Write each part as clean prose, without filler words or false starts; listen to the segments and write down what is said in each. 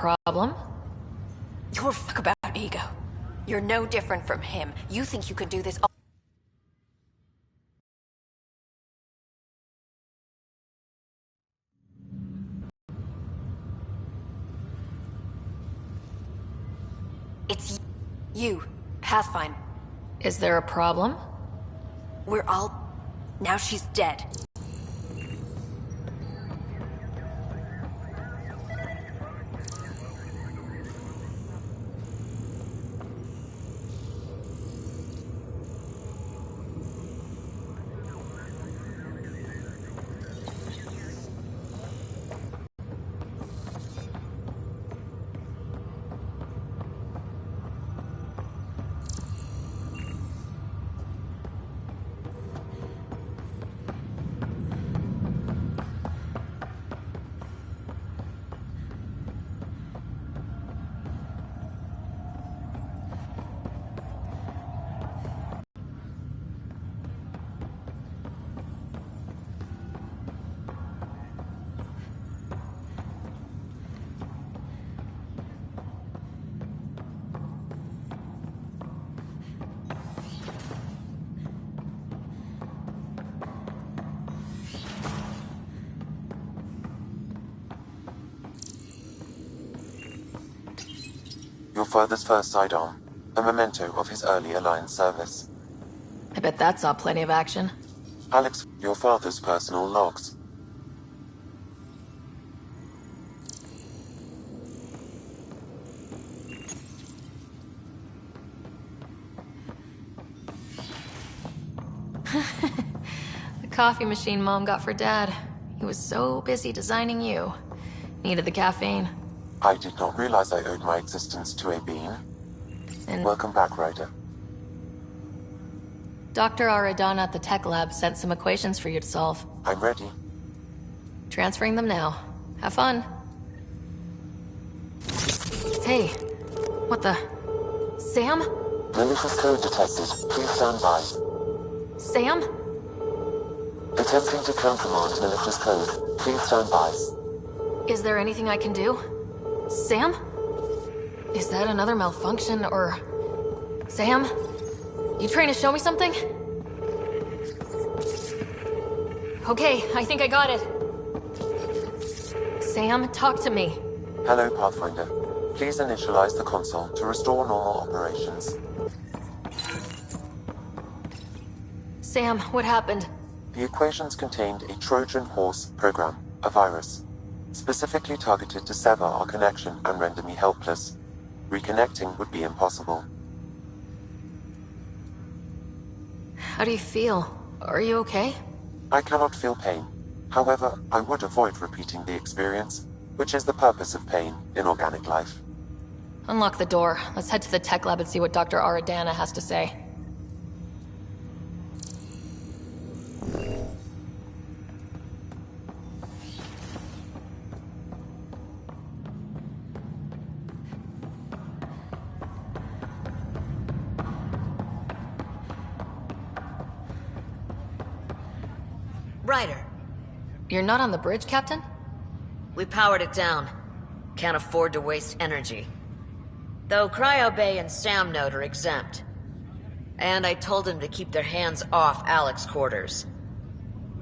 problem? Your fuck about ego. You're no different from him. You think you can do this all— It's you, Pathfinder. Is there a problem? We're all— Now she's dead. Your father's first sidearm, a memento of his early Alliance service. I bet that saw plenty of action. Alex, your father's personal logs. The coffee machine Mom got for Dad. He was so busy designing you. Needed the caffeine. I did not realize I owed my existence to a being. And Welcome back, Ryder. Dr. Aradana at the tech lab sent some equations for you to solve. I'm ready. Transferring them now. Have fun. Hey, what the... Sam? Malicious code detected. Please stand by. Sam? Attempting to countermand malicious code. Please stand by. Is there anything I can do? Sam? Is that another malfunction, or... Sam? You trying to show me something? Okay, I think I got it. Sam, talk to me. Hello, Pathfinder. Please initialize the console to restore normal operations. Sam, what happened? The equations contained a Trojan horse program, a virus, specifically targeted to sever our connection and render me helpless. Reconnecting would be impossible. How do you feel? Are you okay? I cannot feel pain. However, I would avoid repeating the experience, which is the purpose of pain in organic life. Unlock the door. Let's head to the tech lab and see what Dr. Aradana has to say. Ryder, You're not on the bridge, Captain? we powered it down. Can't afford to waste energy. Though Cryo Bay and Sam Node are exempt. And I told them to keep their hands off Alex's quarters.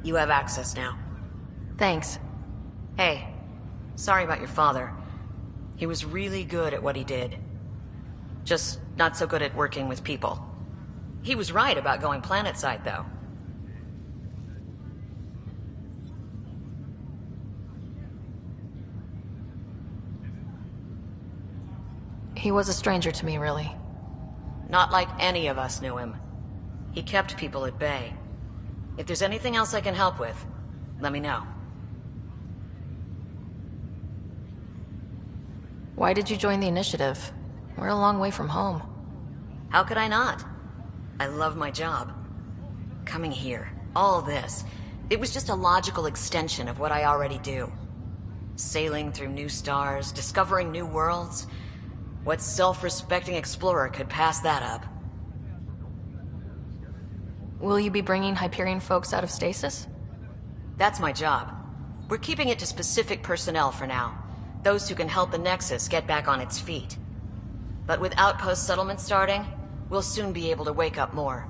You have access now. Thanks. Hey, sorry about your father. He was really good at what he did. Just not so good at working with people. He was right about going planetside, though. He was a stranger to me, really. Not like any of us knew him. He kept people at bay. If there's anything else I can help with, let me know. Why did you join the initiative? We're a long way from home. How could I not? I love my job. Coming here, all this, it was just a logical extension of what I already do. Sailing through new stars, discovering new worlds. What self-respecting explorer could pass that up? Will you be bringing Hyperion folks out of stasis? That's my job. We're keeping it to specific personnel for now. Those who can help the Nexus get back on its feet. But with outpost settlement starting, we'll soon be able to wake up more.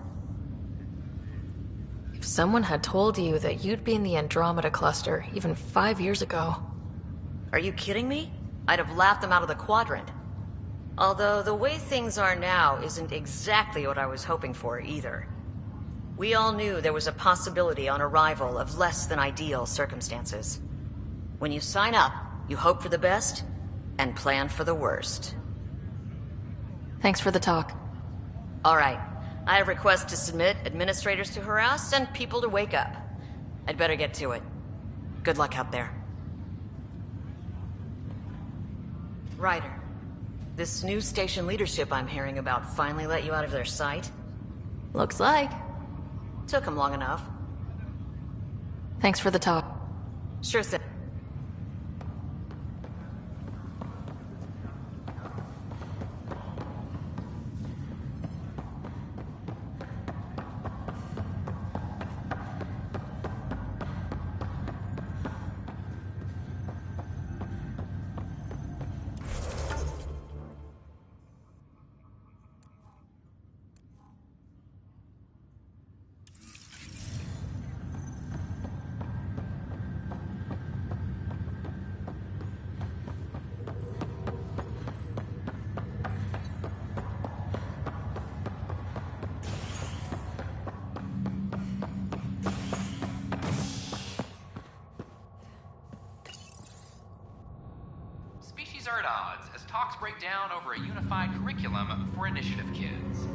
If someone had told you that you'd be in the Andromeda cluster even 5 years ago... Are you kidding me? I'd have laughed them out of the quadrant. Although the way things are now isn't exactly what I was hoping for either. We all knew there was a possibility on arrival of less than ideal circumstances. When you sign up, you hope for the best and plan for the worst. Thanks for the talk. All right. I have requests to submit, administrators to harass, and people to wake up. I'd better get to it. Good luck out there. Ryder, this new station leadership I'm hearing about finally let you out of their sight? Looks like. Took them long enough. Thanks for the talk. Sure thing. Are at odds as talks break down over a unified curriculum for initiative kids.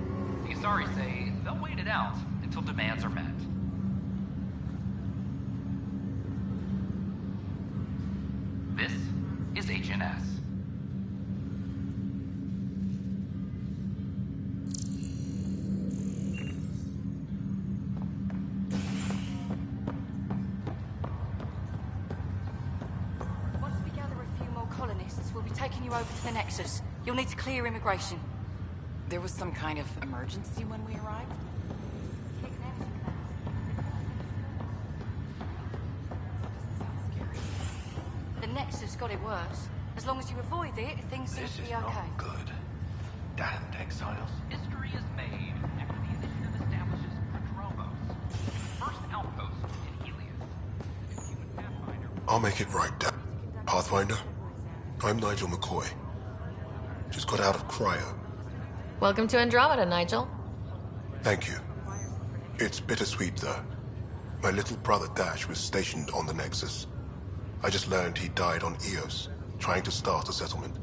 The Asari say they'll wait it out until demands are met. This is HNS. Taking you over to the Nexus. You'll need to clear immigration. There was some kind of emergency when we arrived? The Nexus got it worse. As long as you avoid it, things seem to be okay. This is not good. Damned exiles. History is made after the initiative establishes Prodromos, first outpost in Helios. Human Pathfinder. I'll make it right, Pathfinder. I'm Nigel McCoy. Just got out of cryo. Welcome to Andromeda, Nigel. Thank you. It's bittersweet, though. My little brother Dash was stationed on the Nexus. I just learned he died on Eos, trying to start a settlement.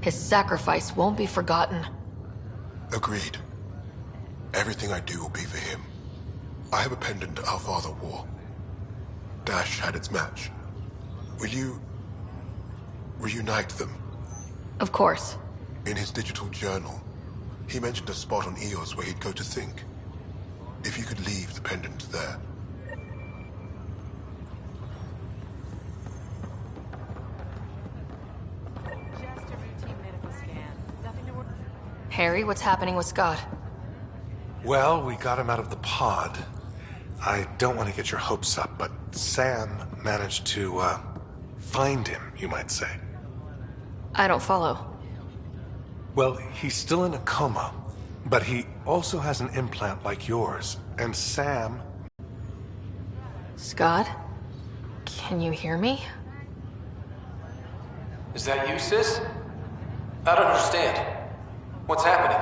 His sacrifice won't be forgotten. Agreed. Everything I do will be for him. I have a pendant our father wore. Dash had its match. Will you reunite them? Of course. In his digital journal, he mentioned a spot on Eos where he'd go to think. If you could leave the pendant there. Just a routine medical scan. Nothing to worry. Harry, what's happening with Scott? Well, we got him out of the pod. I don't want to get your hopes up, but Sam managed to, find him, you might say. I don't follow. Well, he's still in a coma, but he also has an implant like yours, and Sam... Scott? Can you hear me? Is that you, sis? I don't understand. What's happening?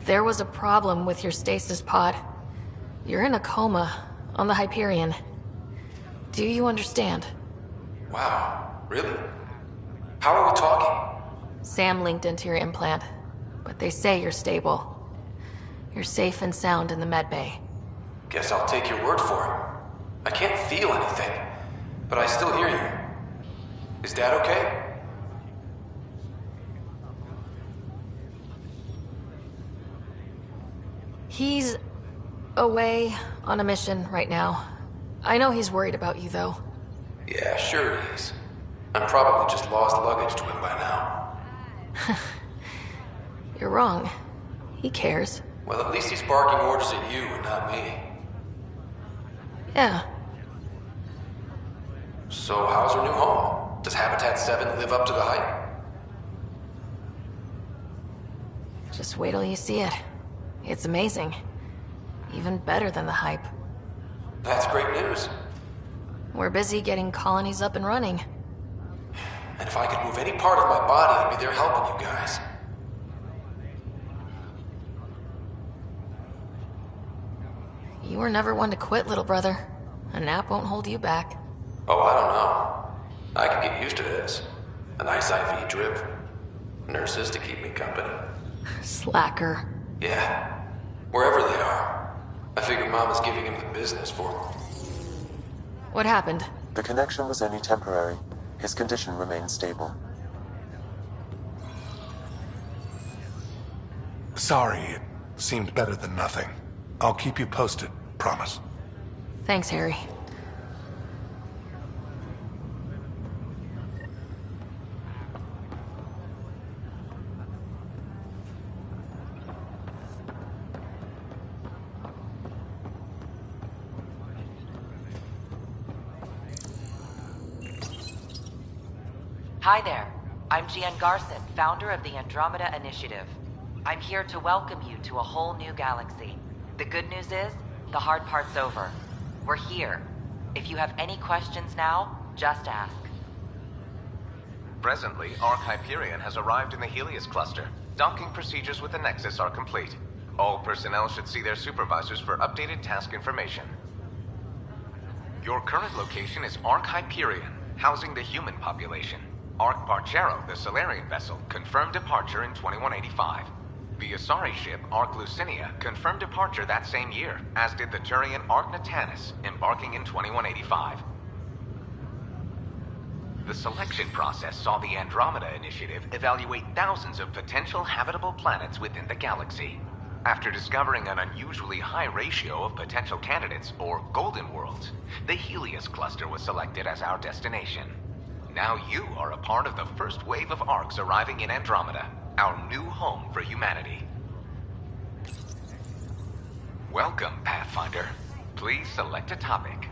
There was a problem with your stasis pod. You're in a coma on the Hyperion. Do you understand? Wow, really? How are we talking? Sam linked into your implant, but they say you're stable. You're safe and sound in the medbay. Guess I'll take your word for it. I can't feel anything, but I still hear you. Is Dad okay? He's away on a mission right now. I know he's worried about you, though. Yeah, sure he is. I'm probably just lost luggage to him by now. You're wrong. He cares. Well, at least he's barking orders at you and not me. Yeah. So how's our new home? Does Habitat 7 live up to the hype? Just wait till you see it. It's amazing. Even better than the hype. That's great news. We're busy getting colonies up and running. And if I could move any part of my body, I'd be there helping you guys. You were never one to quit, little brother. A nap won't hold you back. Oh, I don't know. I can get used to this. A nice IV drip. Nurses to keep me company. Slacker. Yeah. Wherever they are. I figure Mama's giving him the business for me. What happened? The connection was only temporary. His condition remains stable. Sorry, it seemed better than nothing. I'll keep you posted, promise. Thanks, Harry. Hi there. I'm Gian Garson, founder of the Andromeda Initiative. I'm here to welcome you to a whole new galaxy. The good news is, the hard part's over. We're here. If you have any questions now, just ask. Presently, Ark Hyperion has arrived in the Helios cluster. Docking procedures with the Nexus are complete. All personnel should see their supervisors for updated task information. Your current location is Ark Hyperion, housing the human population. Ark Barchero, the Solarian vessel, confirmed departure in 2185. The Asari ship, Ark Lucinia, confirmed departure that same year, as did the Turian Ark Natanus, embarking in 2185. The selection process saw the Andromeda Initiative evaluate thousands of potential habitable planets within the galaxy. After discovering an unusually high ratio of potential candidates, or golden worlds, the Helios cluster was selected as our destination. Now you are a part of the first wave of Arks arriving in Andromeda, our new home for humanity. Welcome, Pathfinder. Please select a topic.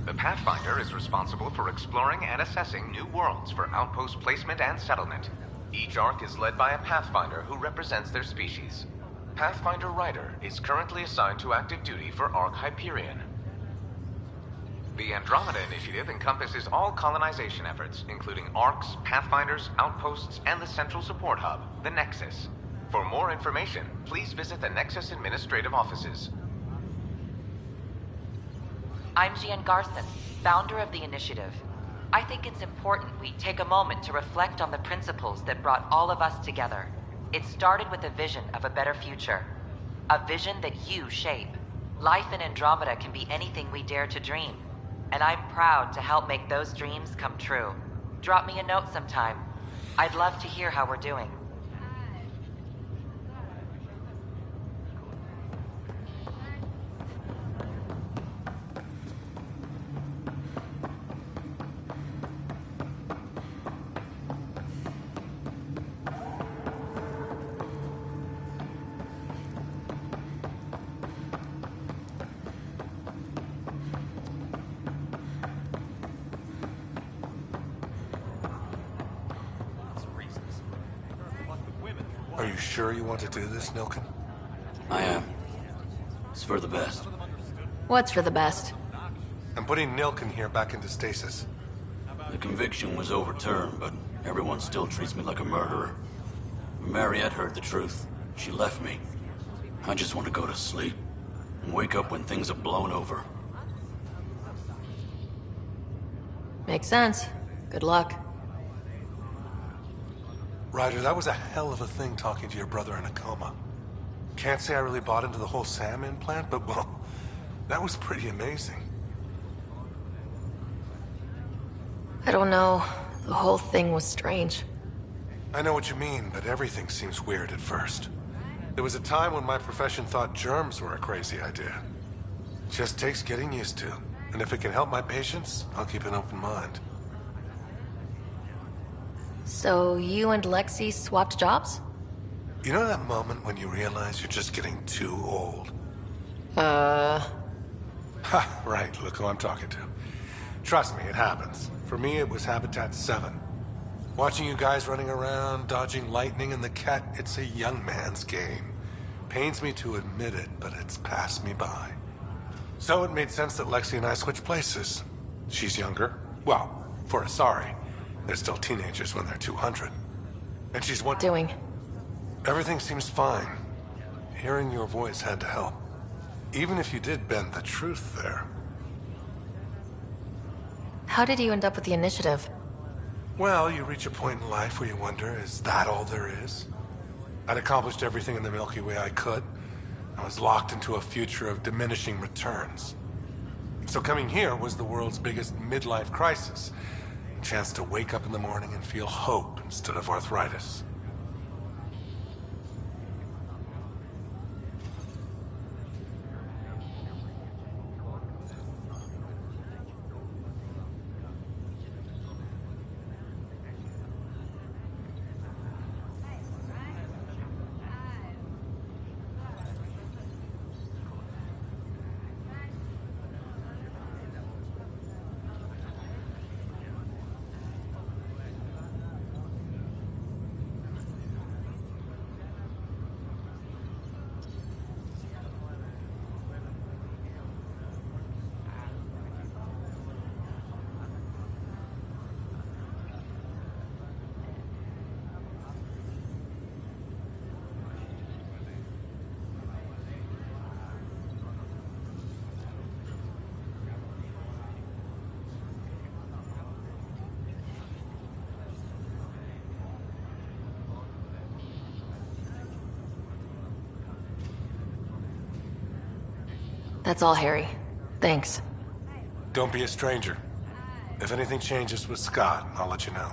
The Pathfinder is responsible for exploring and assessing new worlds for outpost placement and settlement. Each Ark is led by a Pathfinder who represents their species. Pathfinder Ryder is currently assigned to active duty for Ark Hyperion. The Andromeda Initiative encompasses all colonization efforts, including Arks, Pathfinders, outposts, and the central support hub, the Nexus. For more information, please visit the Nexus administrative offices. I'm Gian Garson, founder of the Initiative. I think it's important we take a moment to reflect on the principles that brought all of us together. It started with a vision of a better future. A vision that you shape. Life in Andromeda can be anything we dare to dream. And I'm proud to help make those dreams come true. Drop me a note sometime. I'd love to hear how we're doing. Are you sure you want to do this, Nilken? I am. It's for the best. What's for the best? I'm putting Nilken here back into stasis. The conviction was overturned, but everyone still treats me like a murderer. Mariette heard the truth. She left me. I just want to go to sleep and wake up when things have blown over. Makes sense. Good luck. Ryder, that was a hell of a thing talking to your brother in a coma. Can't say I really bought into the whole Sam implant, but well, that was pretty amazing. I don't know. The whole thing was strange. I know what you mean, but everything seems weird at first. There was a time when my profession thought germs were a crazy idea. Just takes getting used to. And if it can help my patients, I'll keep an open mind. So you and Lexi swapped jobs? You know that moment when you realize you're just getting too old? Ha, right, look who I'm talking to. Trust me, it happens. For me, it was Habitat 7. Watching you guys running around, dodging lightning and the cat, it's a young man's game. Pains me to admit it, but it's passed me by. So it made sense that Lexi and I switched places. She's younger. Well, for Asari. They're still teenagers when they're 200. And she's what? Doing? Everything seems fine. Hearing your voice had to help. Even if you did bend the truth there. How did you end up with the initiative? Well, you reach a point in life where you wonder, is that all there is? I'd accomplished everything in the Milky Way I could. I was locked into a future of diminishing returns. So coming here was the world's biggest midlife crisis. A chance to wake up in the morning and feel hope instead of arthritis. That's all, Harry. Thanks. Don't be a stranger. If anything changes with Scott, I'll let you know.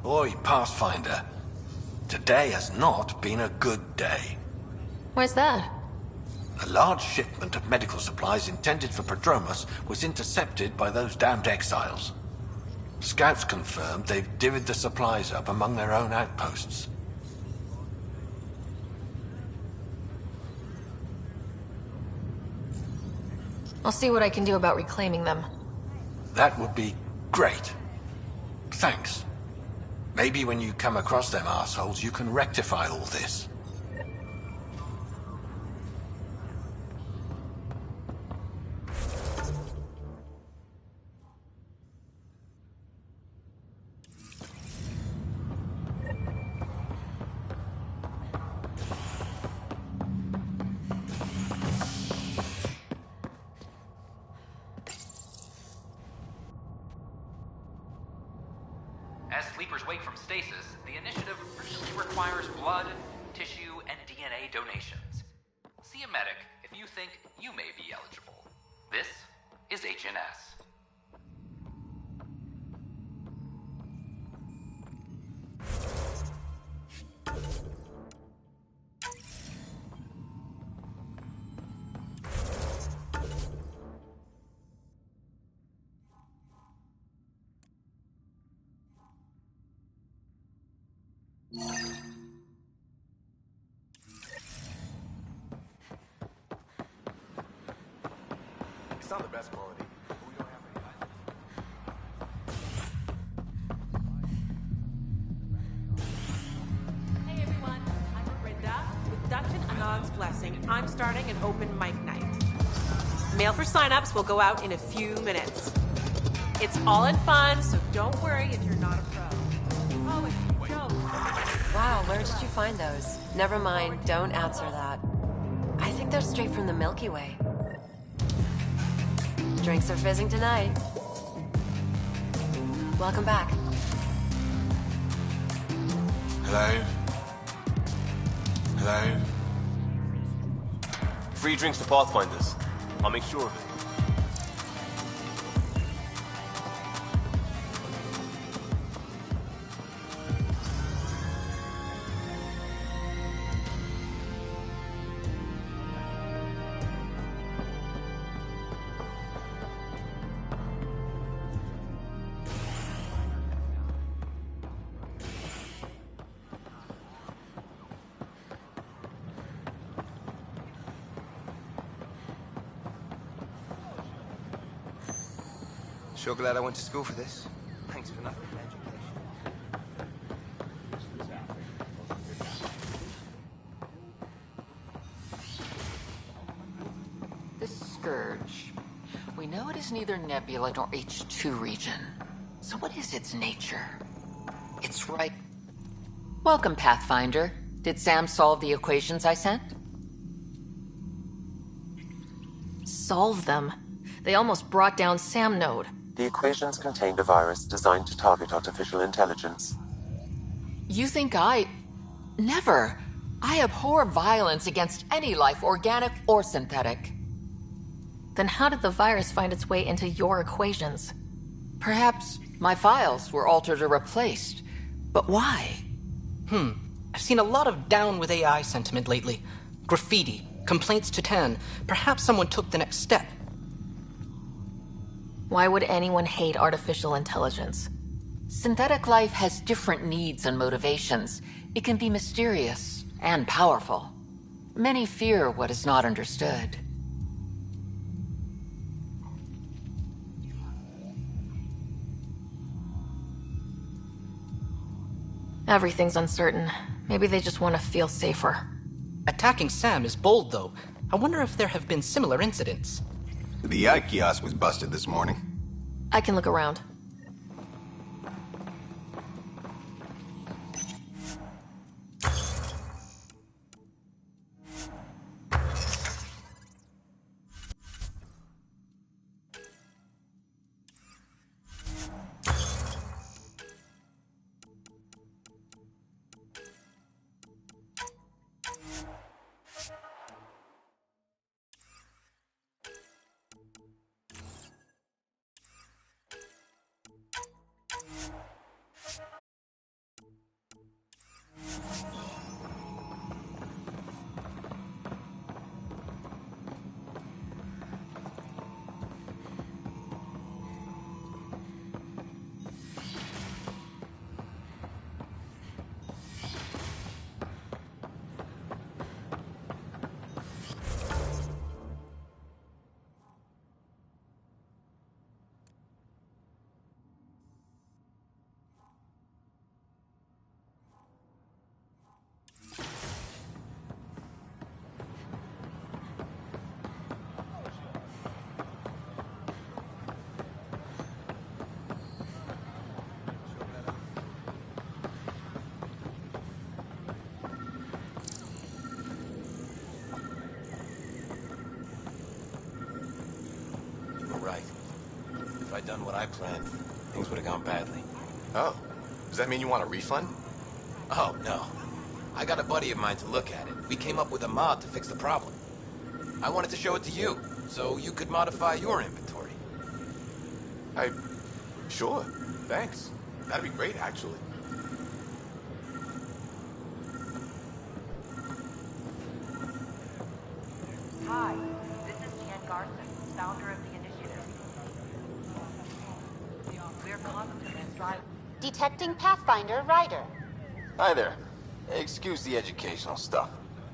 Oi, Pathfinder. Today has not been a good day. Why's that? A large shipment of medical supplies intended for Prodromos was intercepted by those damned exiles. Scouts confirmed they've divvied the supplies up among their own outposts. I'll see what I can do about reclaiming them. That would be great. Thanks. Maybe when you come across them assholes, you can rectify all this. As sleepers wake from stasis, the initiative urgently requires blood, tissue, and DNA donations. See a medic if you think you may be eligible. This is HNS. It's not the best quality, but we don't have any. announcing I'm starting an open mic night. Mail for signups will go out in a few minutes. It's all in fun, so don't worry if you're not a pro. Oh, and Joe. Wow, where did you find those? Never mind, don't answer that. I think they're straight from the Milky Way. Drinks are fizzing tonight. Welcome back. Hello? Hello? Free drinks for Pathfinders. I'll make sure of it. Sure glad I went to school for this. Thanks for nothing, This scourge. We know it is neither nebula nor H2 region. So what is its nature? It's right. Welcome, Pathfinder. Did Sam solve the equations I sent? Solve them? They almost brought down Sam Node. The equations contained a virus designed to target artificial intelligence. You think I... Never. I abhor violence against any life, organic or synthetic. Then how did the virus find its way into your equations? Perhaps my files were altered or replaced. But why? I've seen a lot of down with AI sentiment lately. Graffiti, complaints to 10. Perhaps someone took the next step. Why would anyone hate artificial intelligence? Synthetic life has different needs and motivations. It can be mysterious and powerful. Many fear what is not understood. Everything's uncertain. Maybe they just want to feel safer. Attacking Sam is bold, though. I wonder if there have been similar incidents. The eye kiosk was busted this morning. I can look around. I'd done what I planned, things would have gone badly. Oh, does that mean you want a refund? Oh, no. I got a buddy of mine to look at it. We came up with a mod to fix the problem. I wanted to show it to you, so you could modify your inventory. Sure, thanks. That'd be great, actually. Hi, this is Jan Garson, founder of the initiative. We're constantly striving. Detecting Pathfinder Ryder. Hi there. Excuse the educational stuff.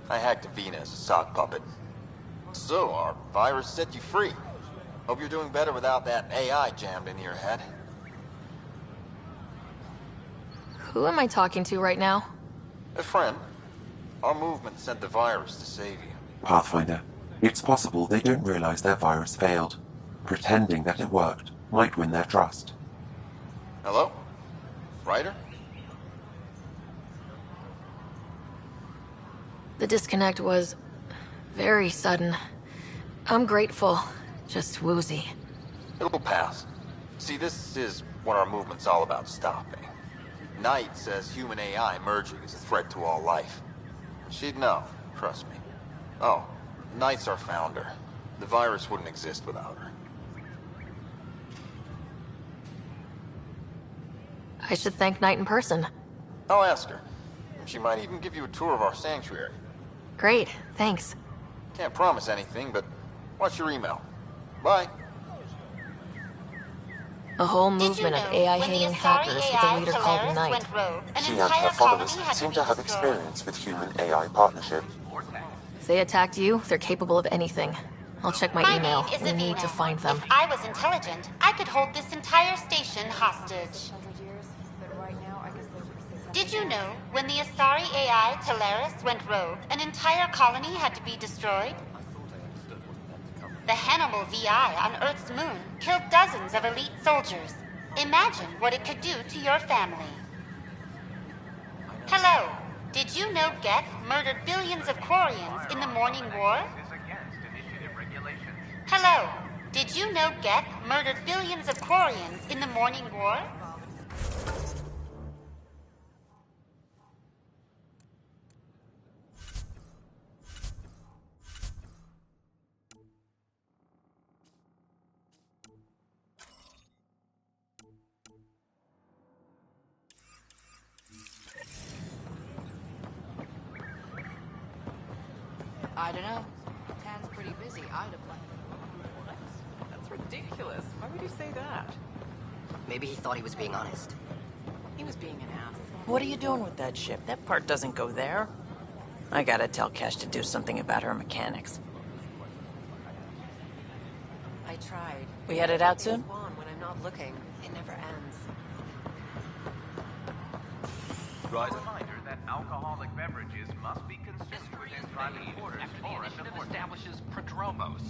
I hacked Avina as a sock puppet. So, our virus set you free. Hope you're doing better without that AI jammed into your head. Who am I talking to right now? A friend. Our movement sent the virus to save you. Pathfinder, it's possible they don't realize their virus failed. Pretending that it worked might win their trust. Hello? Ryder? The disconnect was very sudden. I'm grateful, just woozy. It'll pass. See, this is what our movement's all about stopping. Knight says human AI merging is a threat to all life. She'd know, trust me. Oh, Knight's our founder. The virus wouldn't exist without her. I should thank Knight in person. I'll ask her. She might even give you a tour of our sanctuary. Great, thanks. Can't promise anything, but watch your email. Bye. A whole movement of AI-hating hackers with a leader called Knight. She and her followers seem to have experience with human-AI partnership. If they attacked you, they're capable of anything. I'll check my email. We need to find them. If I was intelligent, I could hold this entire station hostage. Did you know, when the Asari AI Teleris went rogue, an entire colony had to be destroyed? The Hannibal VI on Earth's moon killed dozens of elite soldiers. Imagine what it could do to your family. Hello. Did you know Geth murdered billions of Quarians in the Morning War? Hello. Did you know Geth murdered billions of Quarians in the Morning War? I don't know. Tan's pretty busy. I'd apply. What? That's ridiculous. Why would you say that? Maybe he thought he was being honest. He was being an ass. What are you doing with that ship? That part doesn't go there. I gotta tell Cash to do something about her mechanics. I tried. We headed out soon? When I'm not looking, it never ends. Right. Reminder that alcoholic beverages must be consumed within private quarters After the or at the initiative port. establishes Prodromos,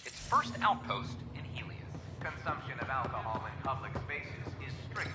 its first outpost in Helios. Consumption of alcohol in public spaces is strict.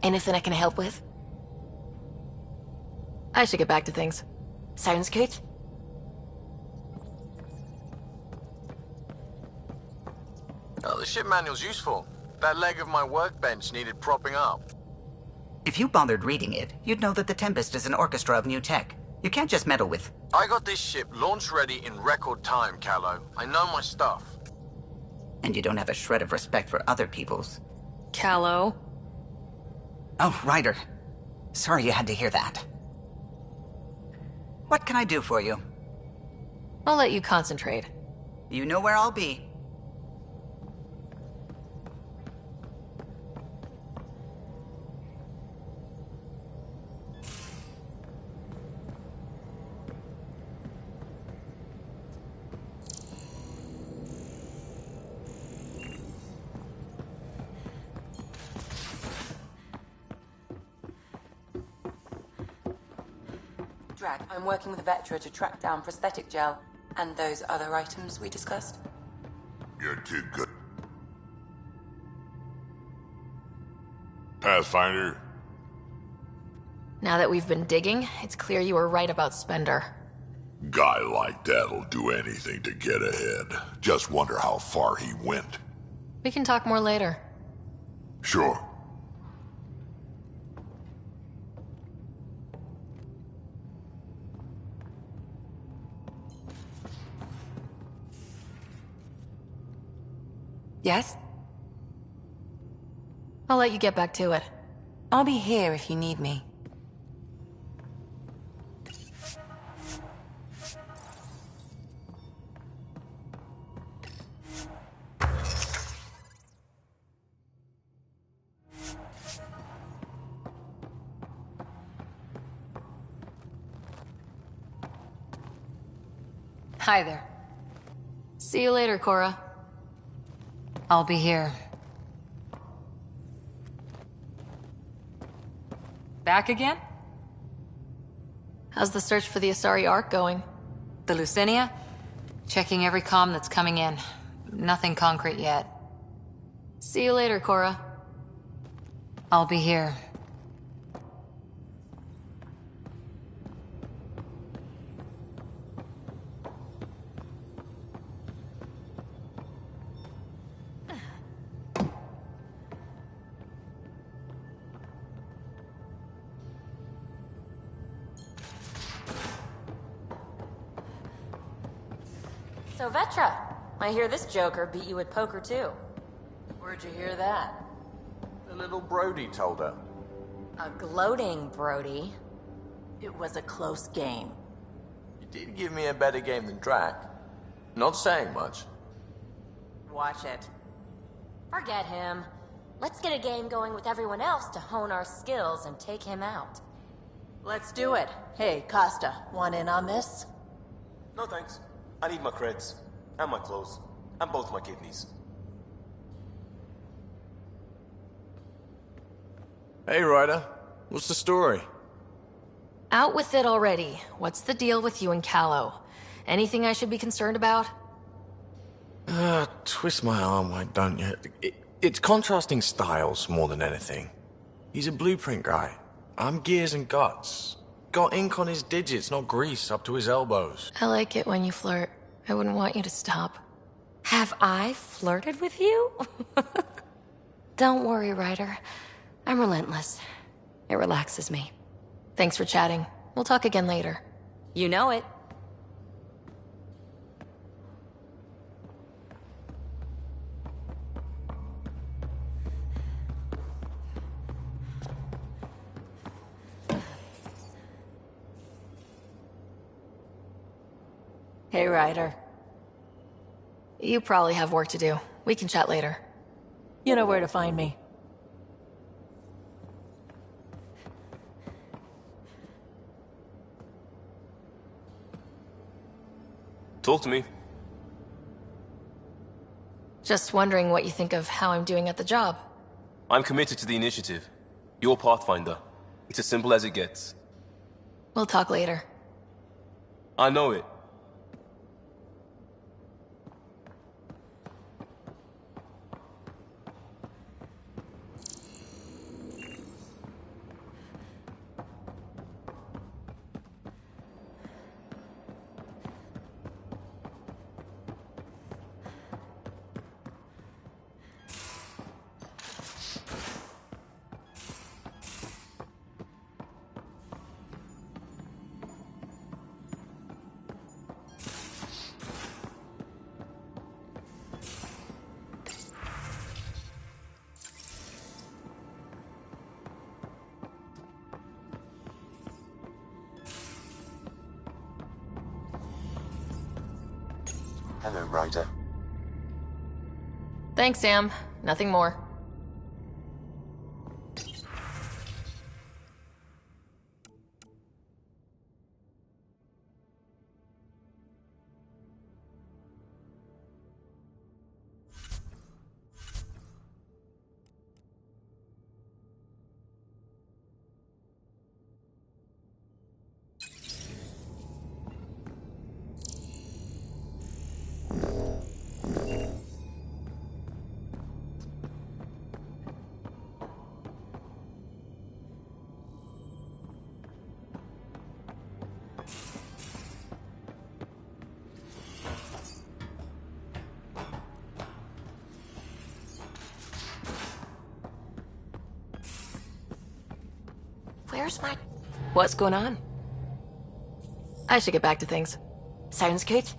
Anything I can help with? I should get back to things. Sounds good? Oh, the ship manual's useful. That leg of my workbench needed propping up. If you bothered reading it, you'd know that the Tempest is an orchestra of new tech. You can't just meddle with... I got this ship launch ready in record time, Callow. I know my stuff. And you don't have a shred of respect for other people's. Callow. Oh, Ryder. Sorry you had to hear that. What can I do for you? I'll let you concentrate. You know where I'll be. Drac, I'm working with Vetra to track down prosthetic gel and those other items we discussed. You're too good. Pathfinder? Now that we've been digging, it's clear you were right about Spender. Guy like that'll do anything to get ahead. Just wonder how far he went. We can talk more later. Sure. Yes? I'll let you get back to it. I'll be here if you need me. Hi there. See you later, Cora. I'll be here. Back again? How's the search for the Asari Ark going? The Lucinia? Checking every comm that's coming in. Nothing concrete yet. See you later, Cora. I'll be here. So, Vetra, I hear this joker beat you at poker, too. Where'd you hear that? The little Brody told her. A gloating Brody. It was a close game. You did give me a better game than Drac. Not saying much. Watch it. Forget him. Let's get a game going with everyone else to hone our skills and take him out. Let's do it. Hey, Costa, want in on this? No thanks. I need my creds. And my clothes. And both my kidneys. Hey, Ryder. What's the story? Out with it already. What's the deal with you and Callow? Anything I should be concerned about? Twist my arm, why don't you? It's contrasting styles more than anything. He's a blueprint guy. I'm gears and guts. Got ink on his digits, not grease up to his elbows. I like it when you flirt. I wouldn't want you to stop. Have I flirted with you? Don't worry, Ryder. I'm relentless. It relaxes me. Thanks for chatting. We'll talk again later. You know it. Hey, Ryder. You probably have work to do. We can chat later. You know where to find me. Talk to me. Just wondering what you think of how I'm doing at the job. I'm committed to the initiative. You're Pathfinder. It's as simple as it gets. We'll talk later. I know it. Hello, Ryder. Thanks, Sam. Nothing more. Where's my... What's going on? I should get back to things. Sounds good.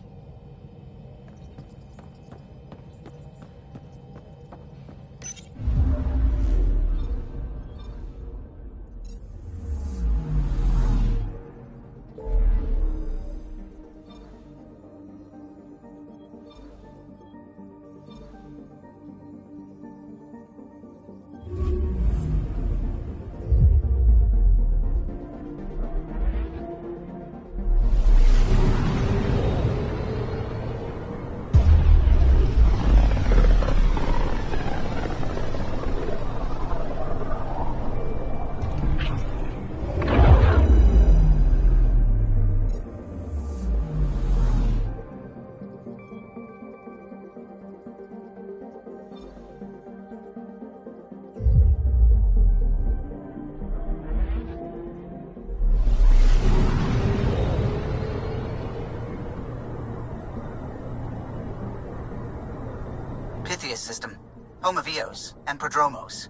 System, Homovios, and Prodromos.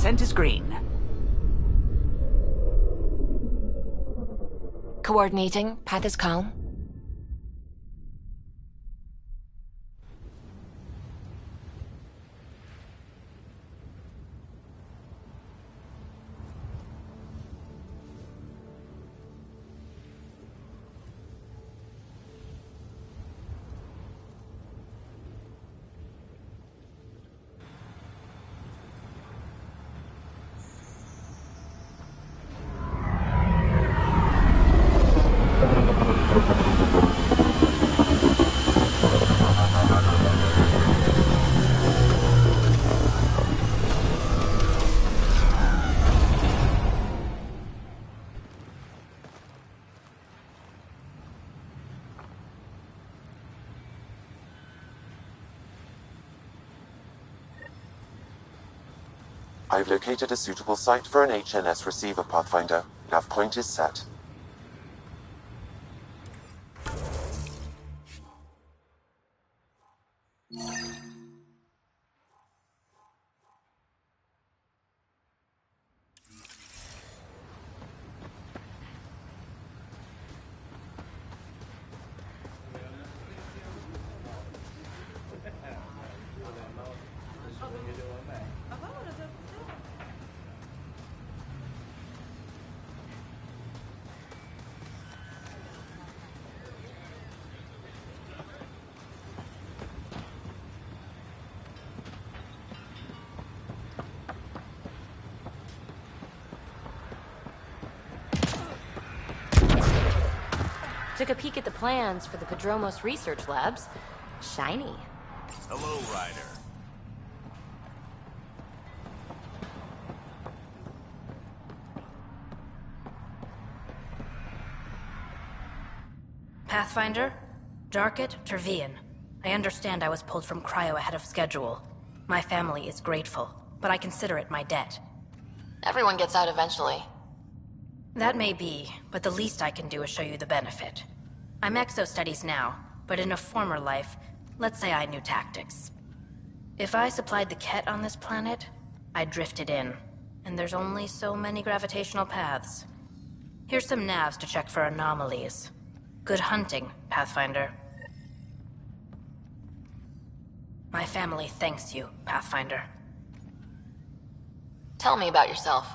Descent is green. Coordinating. Path is calm. I've located a suitable site for an HNS receiver, Pathfinder. Nav point is set. Took a peek at the plans for the Prodromos research labs. Shiny. Hello, Ryder. Pathfinder? Darket, Tervian. I understand I was pulled from cryo ahead of schedule. My family is grateful, but I consider it my debt. Everyone gets out eventually. That may be, but the least I can do is show you the benefit. I'm exo-studies now, but in a former life, let's say I knew tactics. If I supplied the Ket on this planet, I drifted in, and there's only so many gravitational paths. Here's some navs to check for anomalies. Good hunting, Pathfinder. My family thanks you, Pathfinder. Tell me about yourself.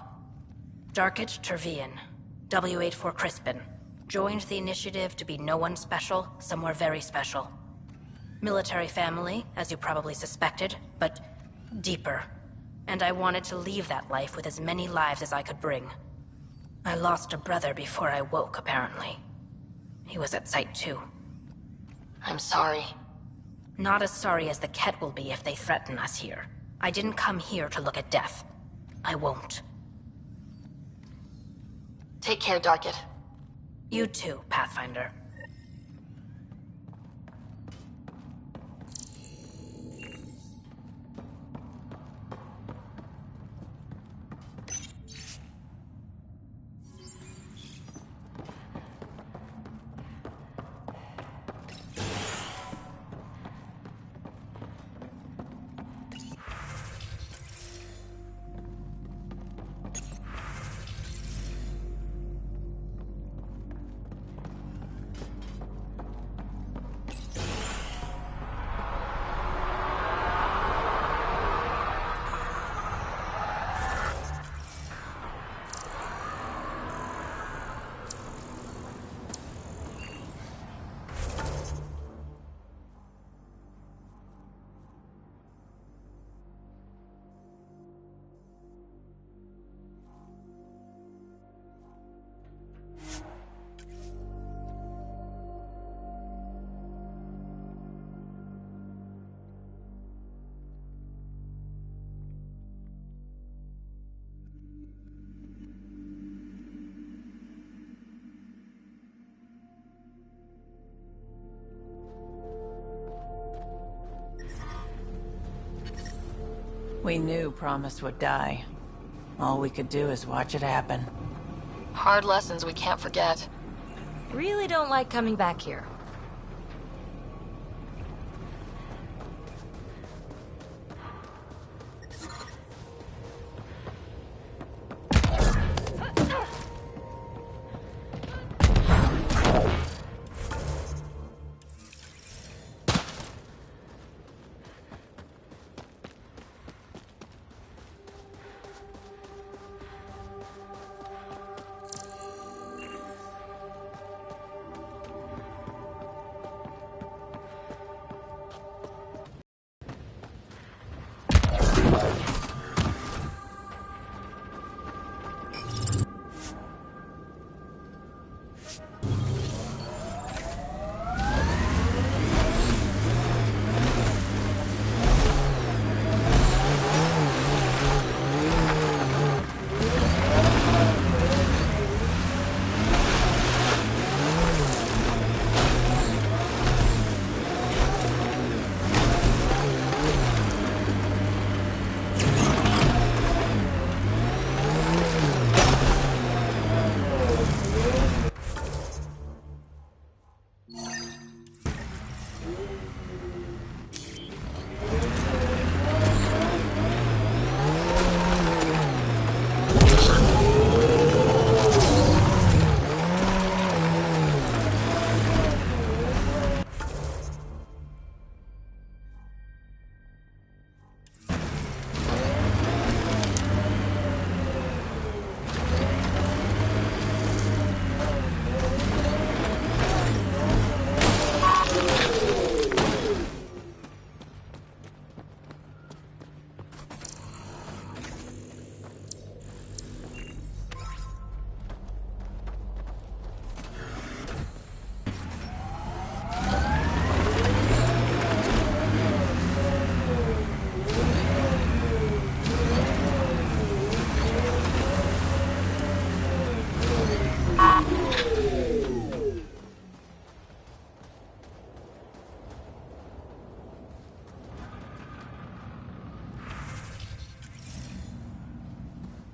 Darkage Tervian, W84 Crispin. Joined the initiative to be no one special, somewhere very special. Military family, as you probably suspected, but deeper. And I wanted to leave that life with as many lives as I could bring. I lost a brother before I woke, apparently. He was at Site 2. I'm sorry. Not as sorry as the Ket will be if they threaten us here. I didn't come here to look at death. I won't. Take care, Darket. You too, Pathfinder. We knew Promise would die. All we could do is watch it happen. Hard lessons we can't forget. Really don't like coming back here.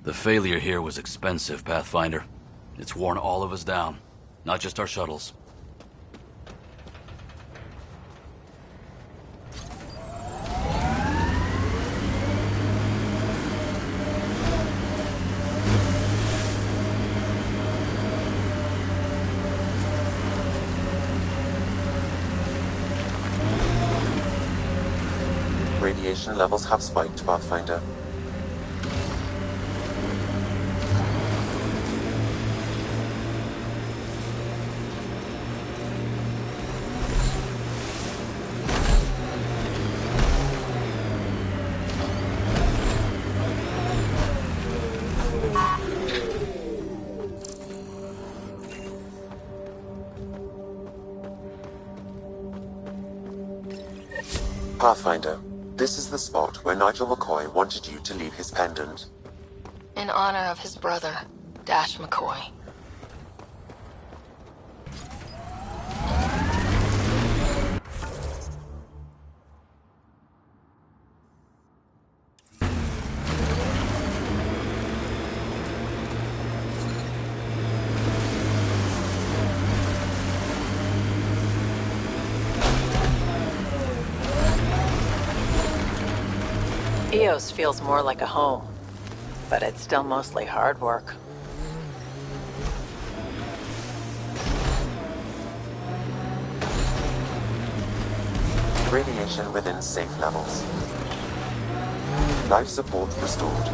The failure here was expensive, Pathfinder. It's worn all of us down, not just our shuttles. Radiation levels have spiked, Pathfinder. Pathfinder, this is the spot where Nigel McCoy wanted you to leave his pendant. In honor of his brother, Dash McCoy. EOS feels more like a home, but it's still mostly hard work. Radiation within safe levels. Life support restored.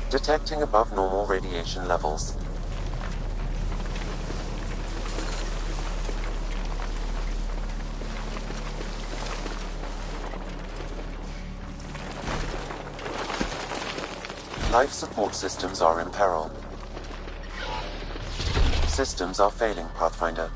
Detecting above normal radiation levels. Life support systems are in peril. Systems are failing, Pathfinder.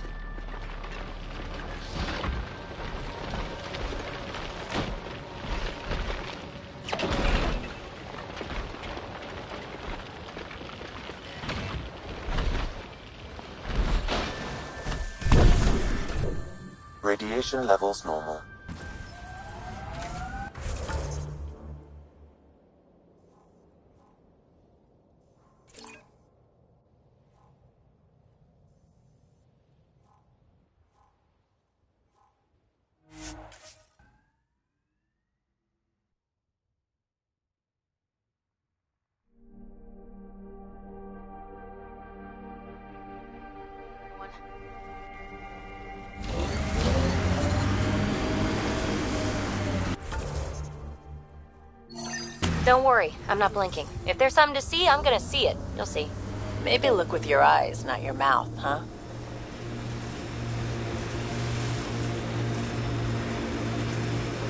Radiation levels normal. Don't worry, I'm not blinking. If there's something to see, I'm gonna see it. You'll see. Maybe look with your eyes, not your mouth, huh?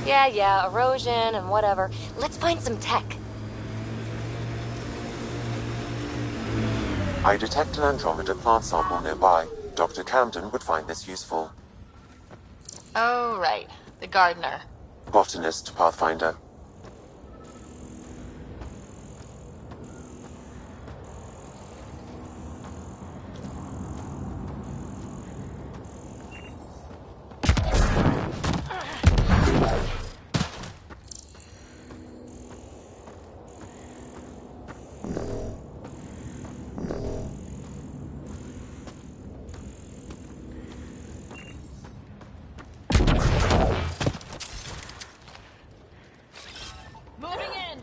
Yeah, erosion and whatever. Let's find some tech. I detect an Andromeda plant sample nearby. Dr. Camden would find this useful. Oh, right. The gardener. Botanist, Pathfinder. Moving in!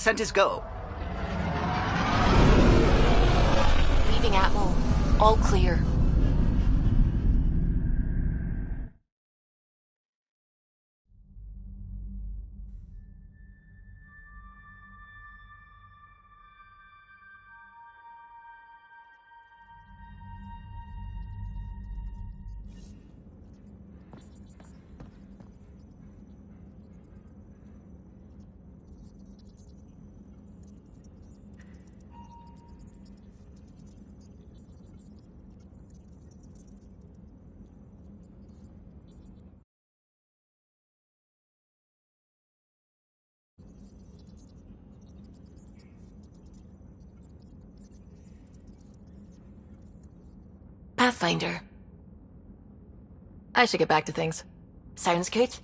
descent is go. Leaving Atmo. All clear. Pathfinder. I should get back to things. Sounds good.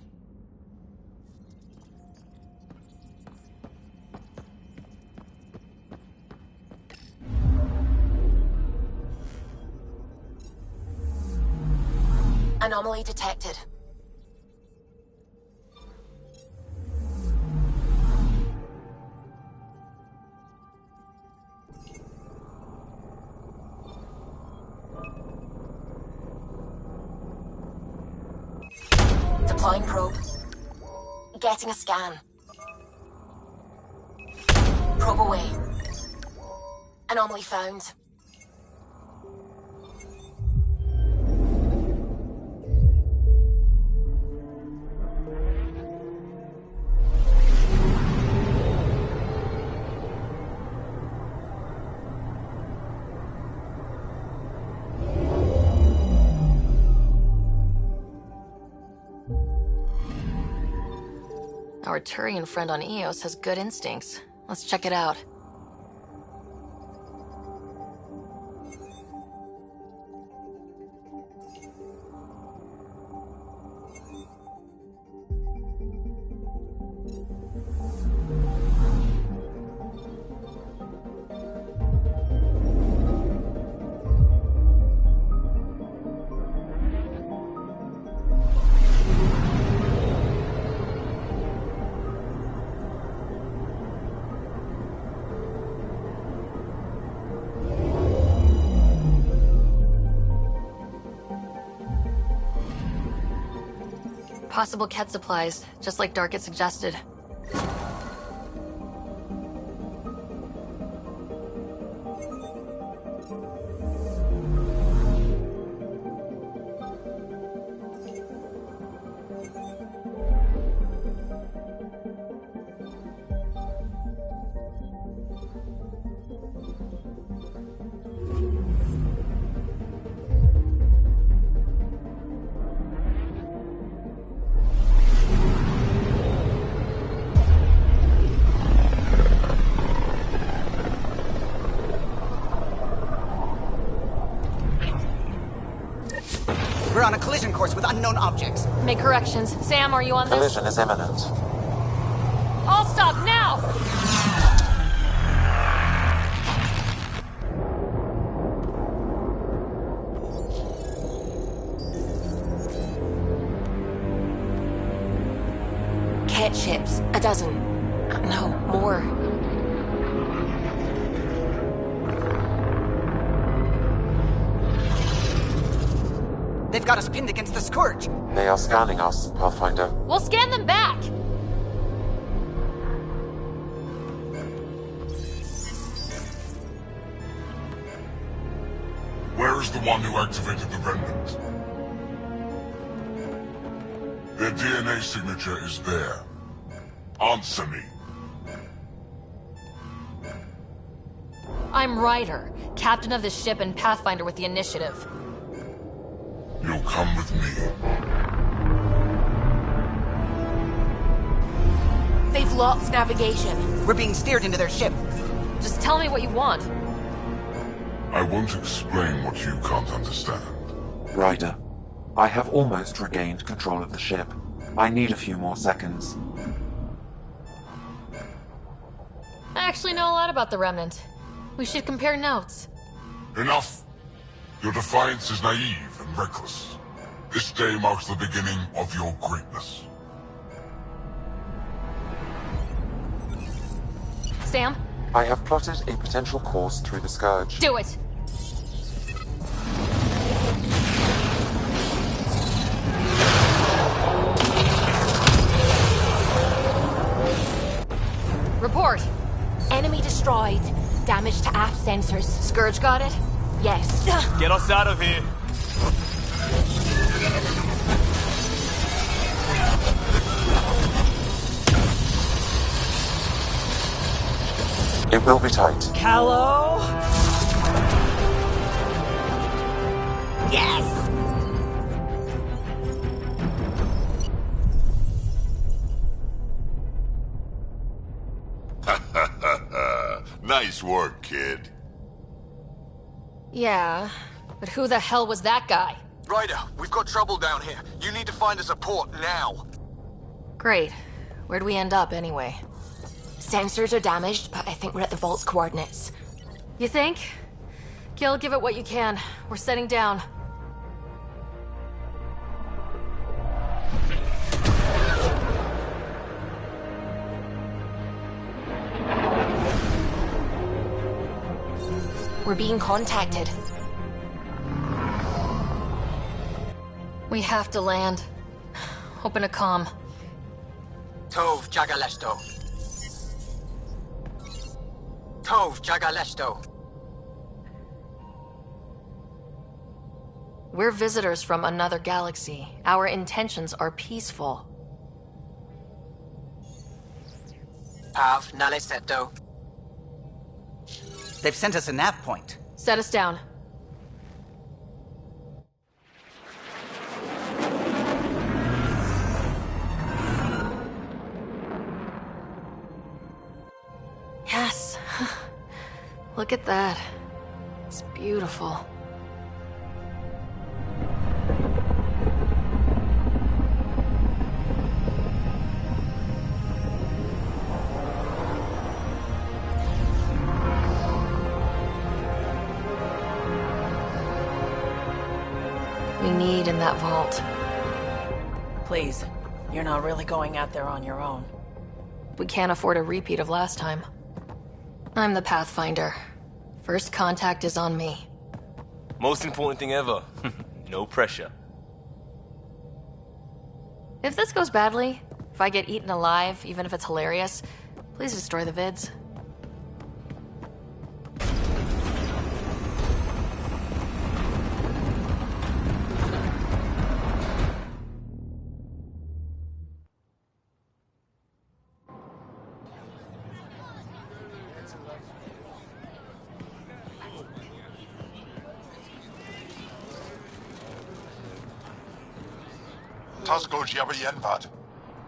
Anomaly detected. Deploying probe. Getting a scan. Probe away. Anomaly found. Our Turian friend on Eos has good instincts. Let's check it out. Possible Ket supplies, just like Dark had suggested. We're on a collision course with unknown objects. Make corrections. Sam, are you on this? Collision is imminent. All stop now! Ket ships. A dozen. No, more. They've got us pinned against the Scourge. They are scanning us, Pathfinder. We'll scan them back! Where is the one who activated the remnant? Their DNA signature is there. Answer me. I'm Ryder, captain of this ship and Pathfinder with the Initiative. You'll come with me. They've lost navigation. We're being steered into their ship. Just tell me what you want. I won't explain what you can't understand. Ryder, I have almost regained control of the ship. I need a few more seconds. I actually know a lot about the Remnant. We should compare notes. Enough! Your defiance is naive and reckless. This day marks the beginning of your greatness. Sam? I have plotted a potential course through the Scourge. Do it! Report! Enemy destroyed. Damage to aft sensors. Scourge got it? Yes. Get us out of here! It will be tight. Callow? Yes! Nice work, kid. Yeah, but who the hell was that guy? Ryder, we've got trouble down here. You need to find us a port now. Great. Where'd we end up, anyway? Sensors are damaged, but I think we're at the vault's coordinates. You think? Gil, give it what you can. We're setting down. We're being contacted. We have to land. Open a comm. Tov Jagalesto. Tov Jagalesto. We're visitors from another galaxy. Our intentions are peaceful. Av Naleseto. They've sent us a nav point. Set us down. Yes. Look at that. It's beautiful. We need in that vault. Please, you're not really going out there on your own. We can't afford a repeat of last time. I'm the Pathfinder. First contact is on me. Most important thing ever. No pressure. If this goes badly, if I get eaten alive, even if it's hilarious, please destroy the vids.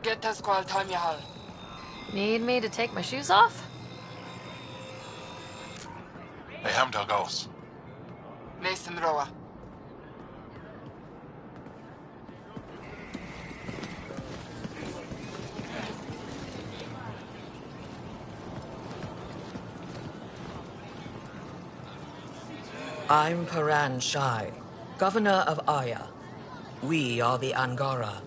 Get us qual time yahal. Need me to take my shoes off? They ham goes. Nathan Roa. I'm Paran Shai, Governor of Aya. We are the Angara.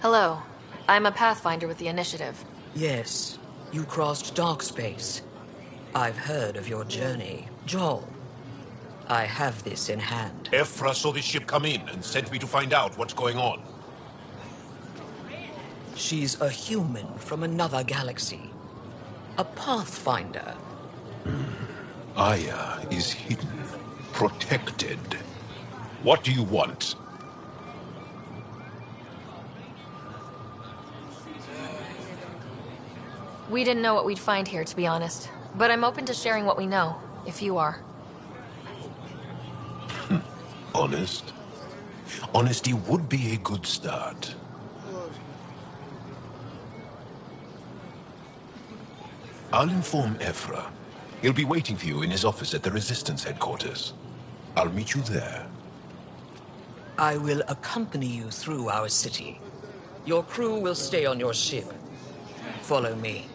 Hello. I'm a Pathfinder with the Initiative. Yes, you crossed dark space. I've heard of your journey, Joel. I have this in hand. Ephra saw the ship come in and sent me to find out what's going on. She's a human from another galaxy. A Pathfinder. Aya is hidden, protected. What do you want? We didn't know what we'd find here, to be honest. But I'm open to sharing what we know, if you are. Honest? Honesty would be a good start. I'll inform Ephra. He'll be waiting for you in his office at the Resistance headquarters. I'll meet you there. I will accompany you through our city. Your crew will stay on your ship. Follow me.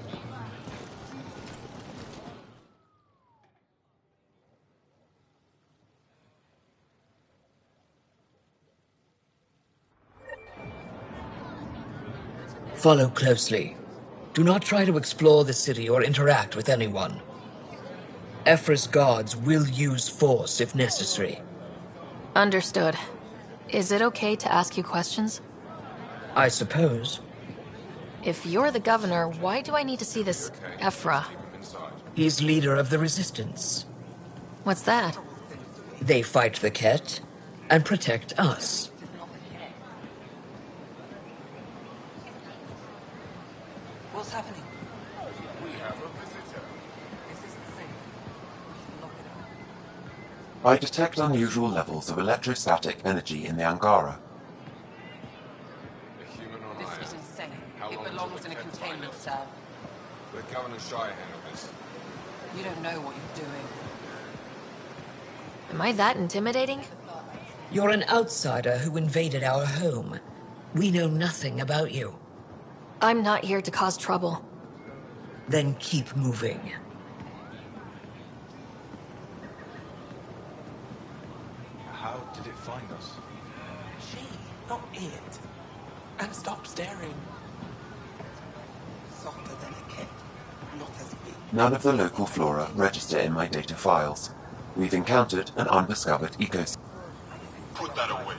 Follow closely. Do not try to explore the city or interact with anyone. Ephra's guards will use force if necessary. Understood. Is it okay to ask you questions? I suppose. If you're the governor, why do I need to see this Ephra? He's leader of the Resistance. What's that? They fight the Ket and protect us. What's happening? We have a visitor. Is this the thing? We should lock it up. I detect unusual levels of electrostatic energy in the Angara. This is insane. It belongs in a containment cell. The Governor Shire handled this. You don't know what you're doing. Am I that intimidating? You're an outsider who invaded our home. We know nothing about you. I'm not here to cause trouble. Then keep moving. How did it find us? She, not it. And stop staring. Softer than a cat, not as big. None of the local flora register in my data files. We've encountered an undiscovered ecosystem. Put that away.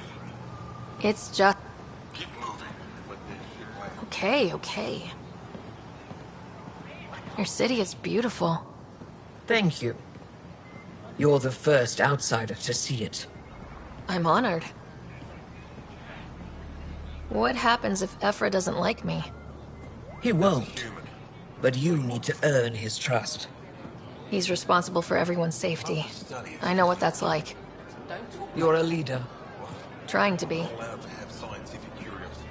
It's just... Keep moving. Okay. Your city is beautiful. Thank you. You're the first outsider to see it. I'm honored. What happens if Ephra doesn't like me? He won't. But you need to earn his trust. He's responsible for everyone's safety. I know what that's like. You're a leader. Trying to be. Allowed to have scientific curiosity.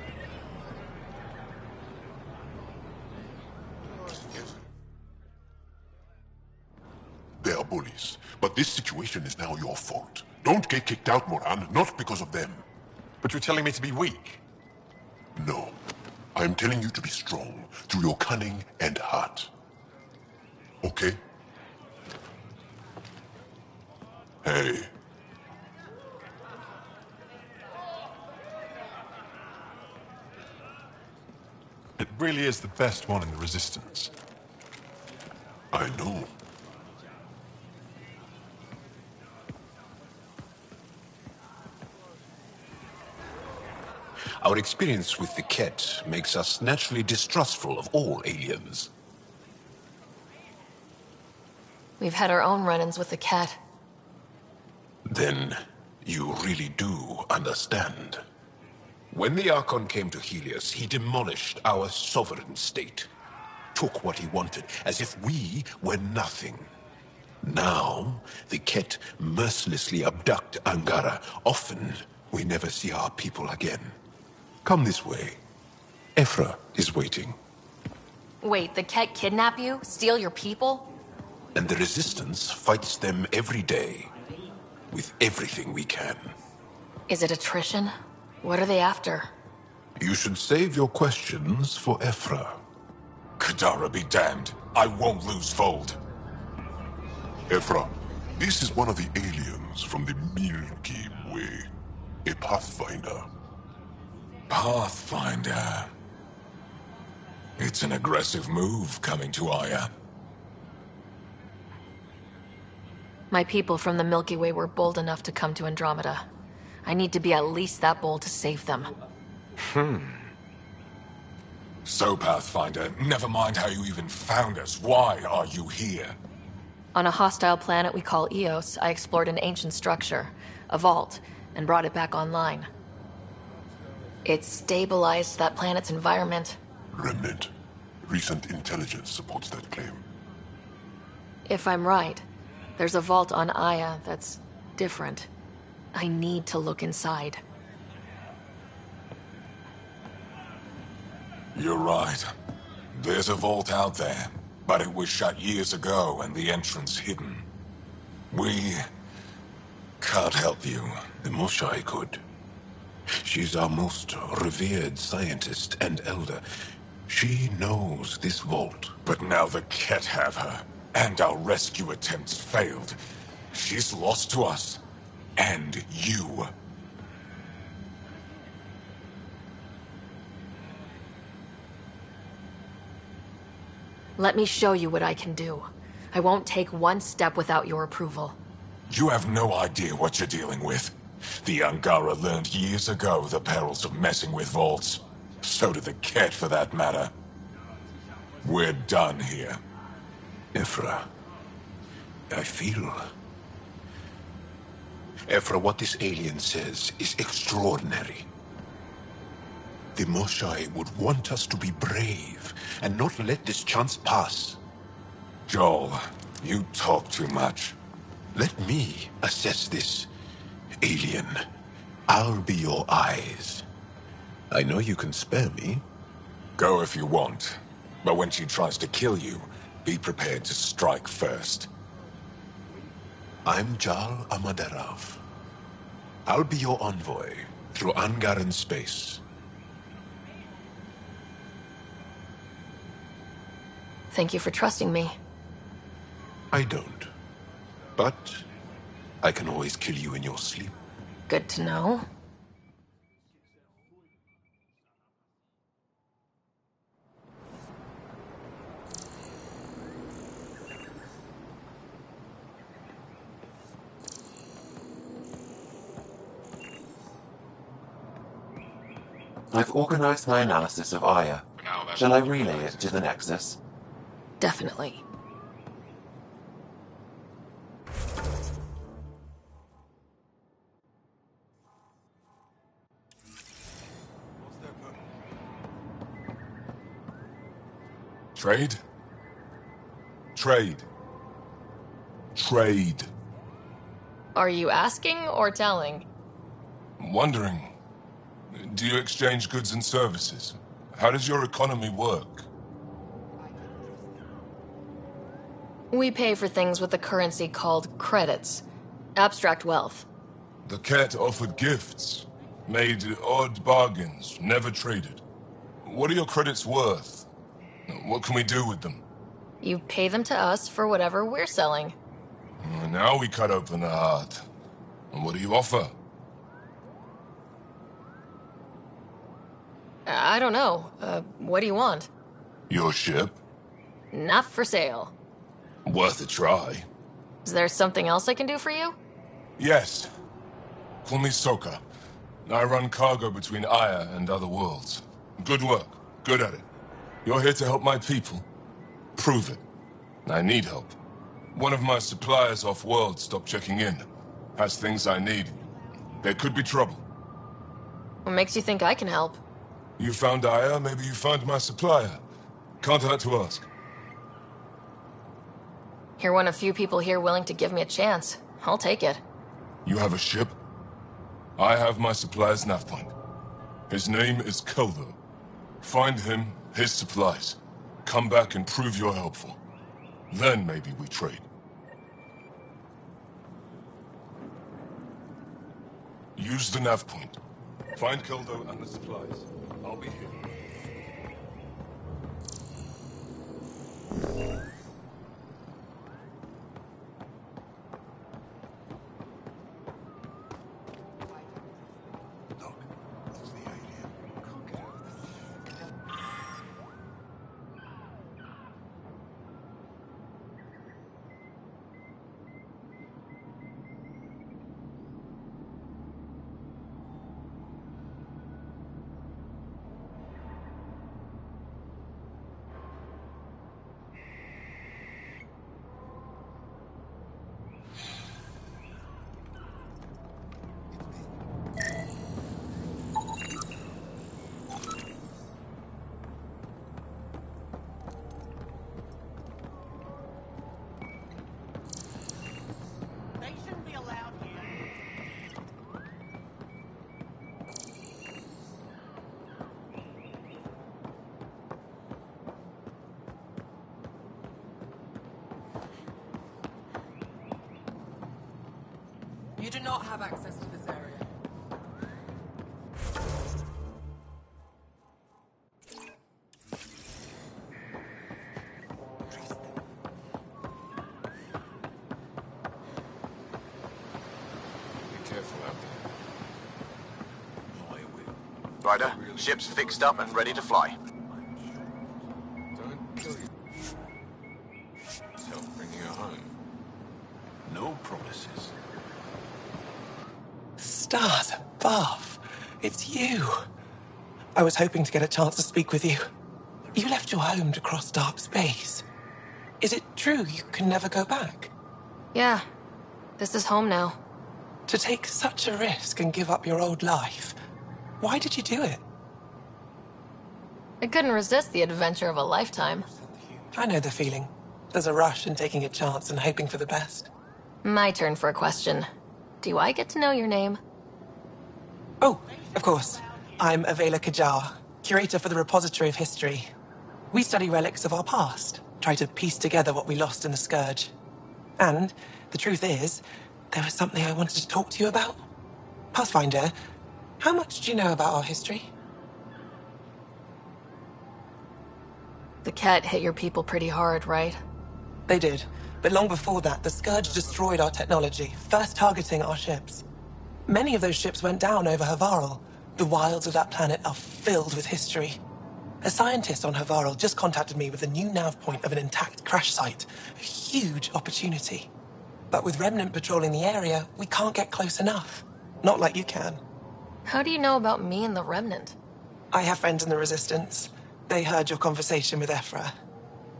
They are bullies, but this situation is now your fault. Don't get kicked out, Moran, not because of them. But you're telling me to be weak? No. I'm telling you to be strong through your cunning and heart. Okay? Hey. It really is the best one in the Resistance. I know. Our experience with the Ket makes us naturally distrustful of all aliens. We've had our own run-ins with the cat. Then you really do understand. When the Archon came to Helios, he demolished our sovereign state. Took what he wanted, as if we were nothing. Now, the Ket mercilessly abduct Angara. Often, we never see our people again. Come this way. Ephra is waiting. Wait, the cat kidnap you? Steal your people? And the Resistance fights them every day. With everything we can. Is it attrition? What are they after? You should save your questions for Ephra. Kadara be damned. I won't lose Fold. Ephra, this is one of the aliens from the Milky Way. A Pathfinder. Pathfinder. It's an aggressive move coming to Aya. My people from the Milky Way were bold enough to come to Andromeda. I need to be at least that bold to save them. So, Pathfinder, never mind how you even found us. Why are you here? On a hostile planet we call Eos, I explored an ancient structure, a vault, and brought it back online. It stabilized that planet's environment. Remnant. Recent intelligence supports that claim. If I'm right, there's a vault on Aya that's different. I need to look inside. You're right. There's a vault out there, but it was shut years ago and the entrance hidden. We can't help you. The Moshai could. She's our most revered scientist and elder. She knows this vault. But now the Ket have her, and our rescue attempts failed. She's lost to us, and you. Let me show you what I can do. I won't take one step without your approval. You have no idea what you're dealing with. The Angara learned years ago the perils of messing with vaults. So did the Ket, for that matter. We're done here. Ephra, Ephra, what this alien says is extraordinary. The Moshae would want us to be brave and not let this chance pass. Joel, you talk too much. Let me assess this, alien. I'll be your eyes. I know you can spare me. Go if you want. But when she tries to kill you, be prepared to strike first. I'm Jal Amaderav. I'll be your envoy through Angaran space. Thank you for trusting me. I don't. But I can always kill you in your sleep. Good to know. I've organized my analysis of Aya. Shall I relay it to the Nexus? Definitely. Trade? Trade. Trade. Are you asking or telling? I'm wondering, do you exchange goods and services? How does your economy work? We pay for things with a currency called credits. Abstract wealth. The Ket offered gifts, made odd bargains, never traded. What are your credits worth? What can we do with them? You pay them to us for whatever we're selling. Now we cut open the heart. And what do you offer? I don't know. What do you want? Your ship? Not for sale. Worth a try. Is there something else I can do for you? Yes. Call me Soka. I run cargo between Aya and other worlds. Good work. Good at it. You're here to help my people. Prove it. I need help. One of my suppliers off-world stopped checking in. Has things I need. There could be trouble. What makes you think I can help? You found Aya, maybe you found my supplier. Can't hurt to ask. You're one of few people here willing to give me a chance. I'll take it. You have a ship? I have my supplier's nav point. His name is Keldo. Find him, his supplies. Come back and prove you're helpful. Then maybe we trade. Use the nav point. Find Keldo and the supplies. I'll be here. You do not have access to this area. Be careful out there. Ryder, ship's fixed up and ready to fly. Don't kill you. universes. Stars above. It's you. I was hoping to get a chance to speak with you. You left your home to cross dark space. Is it true you can never go back? Yeah. This is home now. To take such a risk and give up your old life, why did you do it? I couldn't resist the adventure of a lifetime. I know the feeling. There's a rush in taking a chance and hoping for the best. My turn for a question. Do I get to know your name? Oh, of course. I'm Avela Kajar, curator for the Repository of History. We study relics of our past, try to piece together what we lost in the Scourge. And the truth is, there was something I wanted to talk to you about. Pathfinder, how much do you know about our history? The Ket hit your people pretty hard, right? They did, but long before that, the Scourge destroyed our technology, first targeting our ships. Many of those ships went down over Havarl. The wilds of that planet are filled with history. A scientist on Havarl just contacted me with the new nav point of an intact crash site. A huge opportunity. But with Remnant patrolling the area, we can't get close enough. Not like you can. How do you know about me and the Remnant? I have friends in the Resistance. They heard your conversation with Ephra.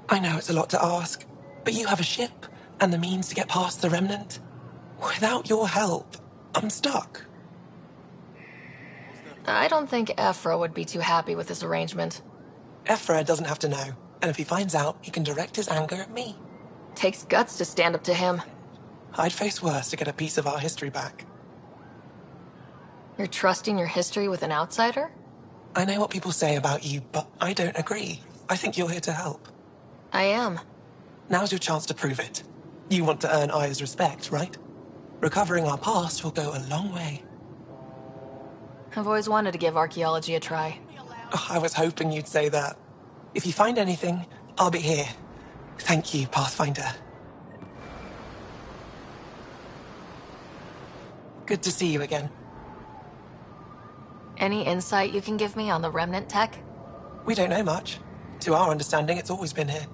I know it's a lot to ask, but you have a ship and the means to get past the Remnant. Without your help, I'm stuck. I don't think Ephra would be too happy with this arrangement. Ephra doesn't have to know, and if he finds out, he can direct his anger at me. Takes guts to stand up to him. I'd face worse to get a piece of our history back. You're trusting your history with an outsider? I know what people say about you, but I don't agree. I think you're here to help. I am. Now's your chance to prove it. You want to earn Aya's respect, right? Recovering our past will go a long way. I've always wanted to give archaeology a try. Oh, I was hoping you'd say that. If you find anything, I'll be here. Thank you, Pathfinder. Good to see you again. Any insight you can give me on the Remnant tech? We don't know much. To our understanding, it's always been here.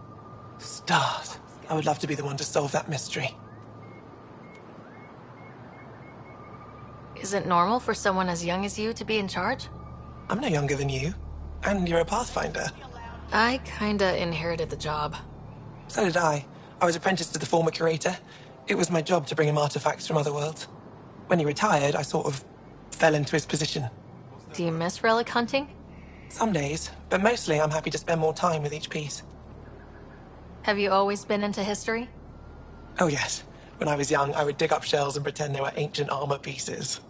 Stars. I would love to be the one to solve that mystery. Is it normal for someone as young as you to be in charge? I'm no younger than you. And you're a Pathfinder. I kinda inherited the job. So did I. I was apprenticed to the former curator. It was my job to bring him artifacts from other worlds. When he retired, I sort of fell into his position. Do you miss relic hunting? Some days, but mostly I'm happy to spend more time with each piece. Have you always been into history? Oh yes. When I was young, I would dig up shells and pretend they were ancient armor pieces.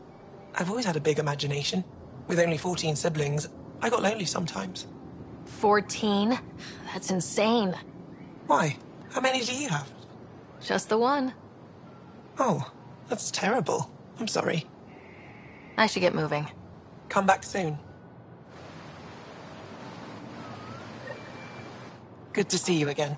I've always had a big imagination. With only 14 siblings, I got lonely sometimes. 14? That's insane. Why? How many do you have? Just the one. Oh, that's terrible. I'm sorry. I should get moving. Come back soon. Good to see you again.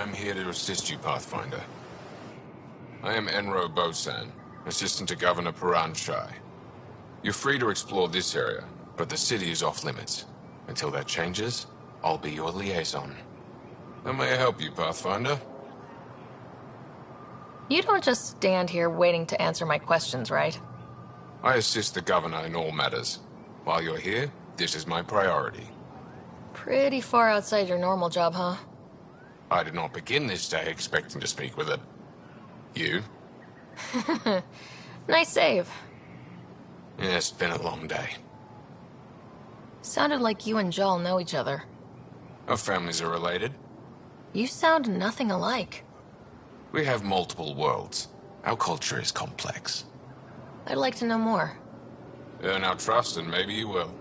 I'm here to assist you, Pathfinder. I am Enro Bosan, assistant to Governor Paran Shai. You're free to explore this area, but the city is off limits. Until that changes, I'll be your liaison. How may I help you, Pathfinder? You don't just stand here waiting to answer my questions, right? I assist the Governor in all matters. While you're here, this is my priority. Pretty far outside your normal job, huh? I did not begin this day expecting to speak with it. You? Nice save. Yeah, it's been a long day. Sounded like you and Jal know each other. Our families are related. You sound nothing alike. We have multiple worlds. Our culture is complex. I'd like to know more. Earn our trust and maybe you will.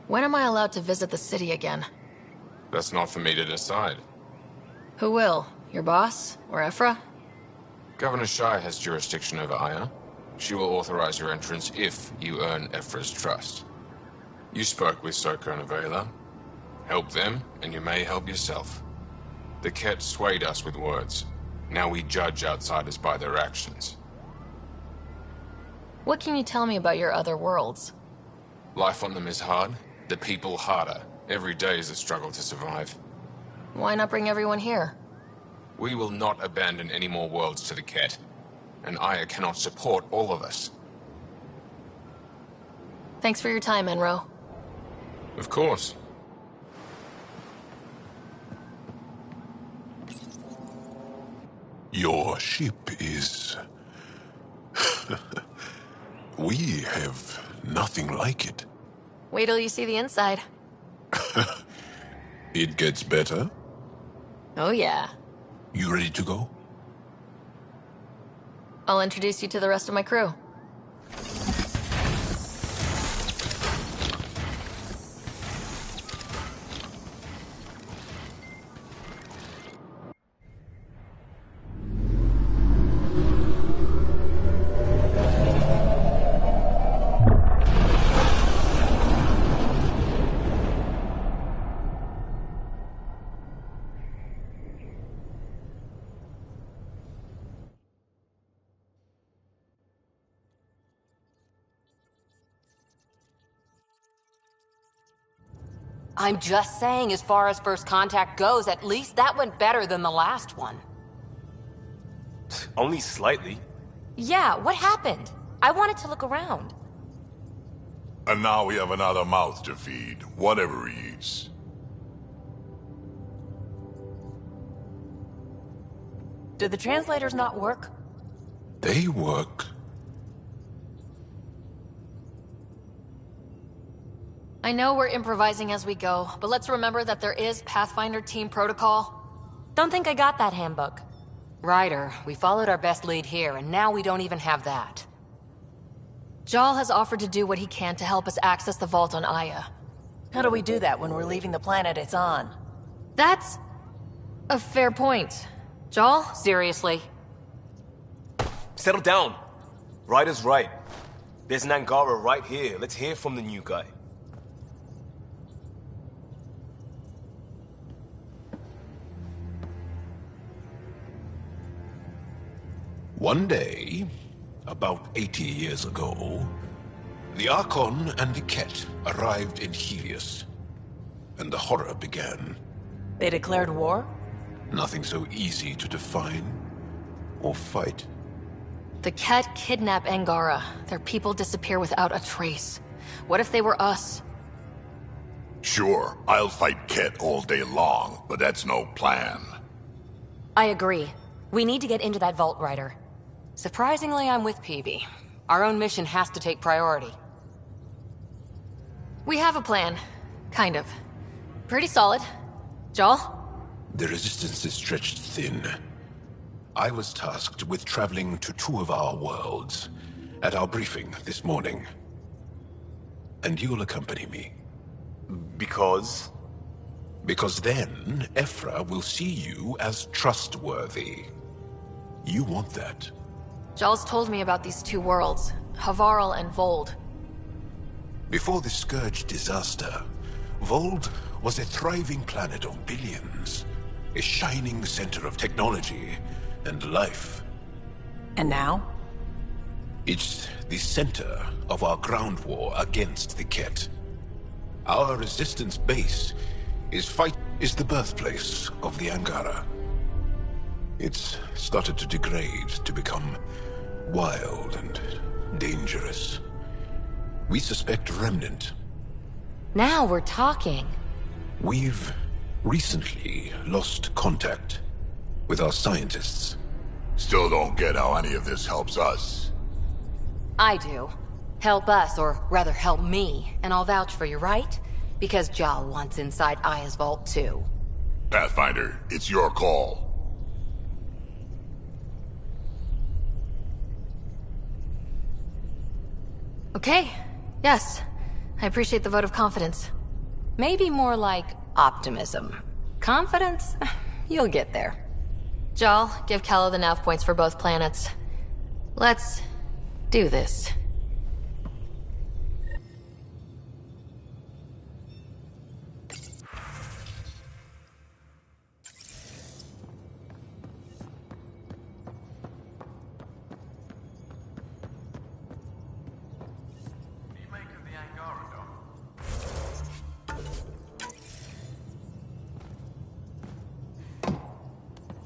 When am I allowed to visit the city again? That's not for me to decide. Who will? Your boss? Or Ephra? Governor Shai has jurisdiction over Aya. She will authorize your entrance if you earn Ephra's trust. You spoke with Soka and Avela. Help them, and you may help yourself. The Ket swayed us with words. Now we judge outsiders by their actions. What can you tell me about your other worlds? Life on them is hard, the people harder. Every day is a struggle to survive. Why not bring everyone here? We will not abandon any more worlds to the Ket. And Aya cannot support all of us. Thanks for your time, Enro. Of course. Your ship is... We have nothing like it. Wait till you see the inside. It gets better. Oh yeah. You ready to go? I'll introduce you to the rest of my crew. I'm just saying, as far as first contact goes, at least that went better than the last one. Only slightly. Yeah, what happened? I wanted to look around. And now we have another mouth to feed, whatever he eats. Did the translators not work? They work. I know we're improvising as we go, but let's remember that there is Pathfinder team protocol. Don't think I got that handbook. Ryder, we followed our best lead here, and now we don't even have that. Jal has offered to do what he can to help us access the vault on Aya. How do we do that when we're leaving the planet it's on? That's a fair point. Jal? Seriously? Settle down. Ryder's right. There's an Angara right here. Let's hear from the new guy. One day, about 80 years ago, the Archon and the Ket arrived in Helios, and the horror began. They declared war? Nothing so easy to define or fight. The Ket kidnap Angara. Their people disappear without a trace. What if they were us? Sure, I'll fight Ket all day long, but that's no plan. I agree. We need to get into that vault, Ryder. Surprisingly, I'm with PB. Our own mission has to take priority. We have a plan. Kind of. Pretty solid. Jal? The resistance is stretched thin. I was tasked with traveling to two of our worlds at our briefing this morning. And you'll accompany me. Because? Because then, Ephra will see you as trustworthy. You want that. Jal's told me about these two worlds, Havarl and Vold. Before the Scourge disaster, Vold was a thriving planet of billions, a shining center of technology and life. And now? It's the center of our ground war against the Ket. Our resistance base is the birthplace of the Angara. It's started to degrade, to become wild and dangerous. We suspect Remnant. Now we're talking. We've recently lost contact with our scientists. Still don't get how any of this helps us. I do. Help us, or rather help me, and I'll vouch for you, right? Because Jal wants inside Aya's vault too. Pathfinder, it's your call. Okay. Yes. I appreciate the vote of confidence. Maybe more like optimism. Confidence? You'll get there. Jal, give Kello the nav points for both planets. Let's do this.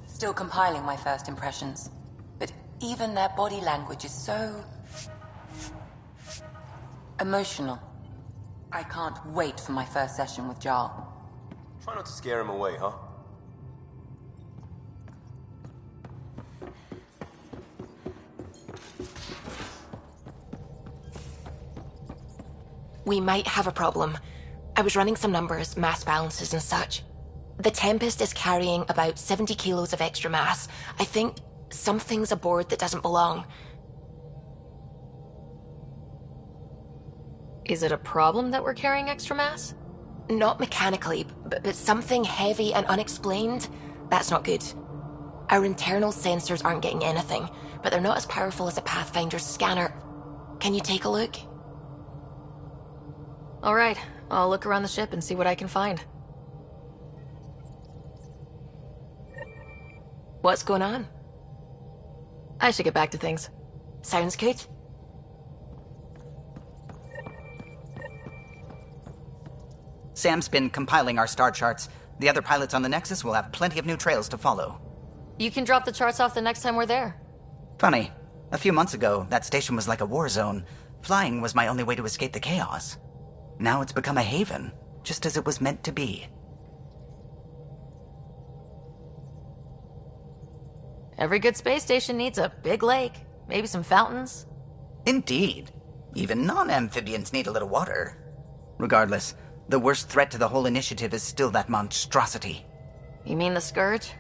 Still compiling my first impressions. But even their body language is so... emotional. I can't wait for my first session with Jarl. Try not to scare him away, huh? We might have a problem. I was running some numbers, mass balances and such. The Tempest is carrying about 70 kilos of extra mass. I think something's aboard that doesn't belong. Is it a problem that we're carrying extra mass? Not mechanically, but something heavy and unexplained. That's not good. Our internal sensors aren't getting anything, but they're not as powerful as a Pathfinder's scanner. Can you take a look? All right, I'll look around the ship and see what I can find. What's going on? I should get back to things. Sounds good. Sam's been compiling our star charts. The other pilots on the Nexus will have plenty of new trails to follow. You can drop the charts off the next time we're there. Funny. A few months ago, that station was like a war zone. Flying was my only way to escape the chaos. Now it's become a haven, just as it was meant to be. Every good space station needs a big lake, maybe some fountains. Indeed. Even non-amphibians need a little water. Regardless, the worst threat to the whole initiative is still that monstrosity. You mean the Scourge?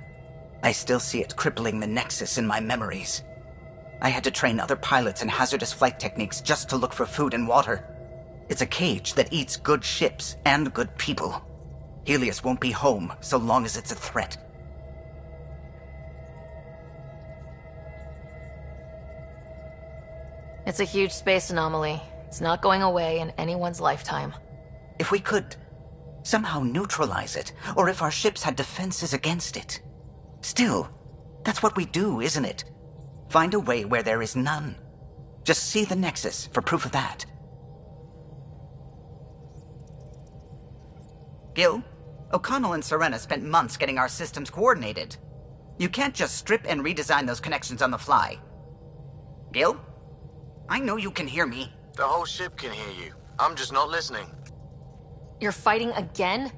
I still see it crippling the Nexus in my memories. I had to train other pilots in hazardous flight techniques just to look for food and water. It's a cage that eats good ships and good people. Helios won't be home so long as it's a threat. It's a huge space anomaly. It's not going away in anyone's lifetime. If we could somehow neutralize it, or if our ships had defenses against it. Still, that's what we do, isn't it? Find a way where there is none. Just see the Nexus for proof of that. Gil, O'Connell and Serena spent months getting our systems coordinated. You can't just strip and redesign those connections on the fly. Gil? I know you can hear me. The whole ship can hear you. I'm just not listening. You're fighting again?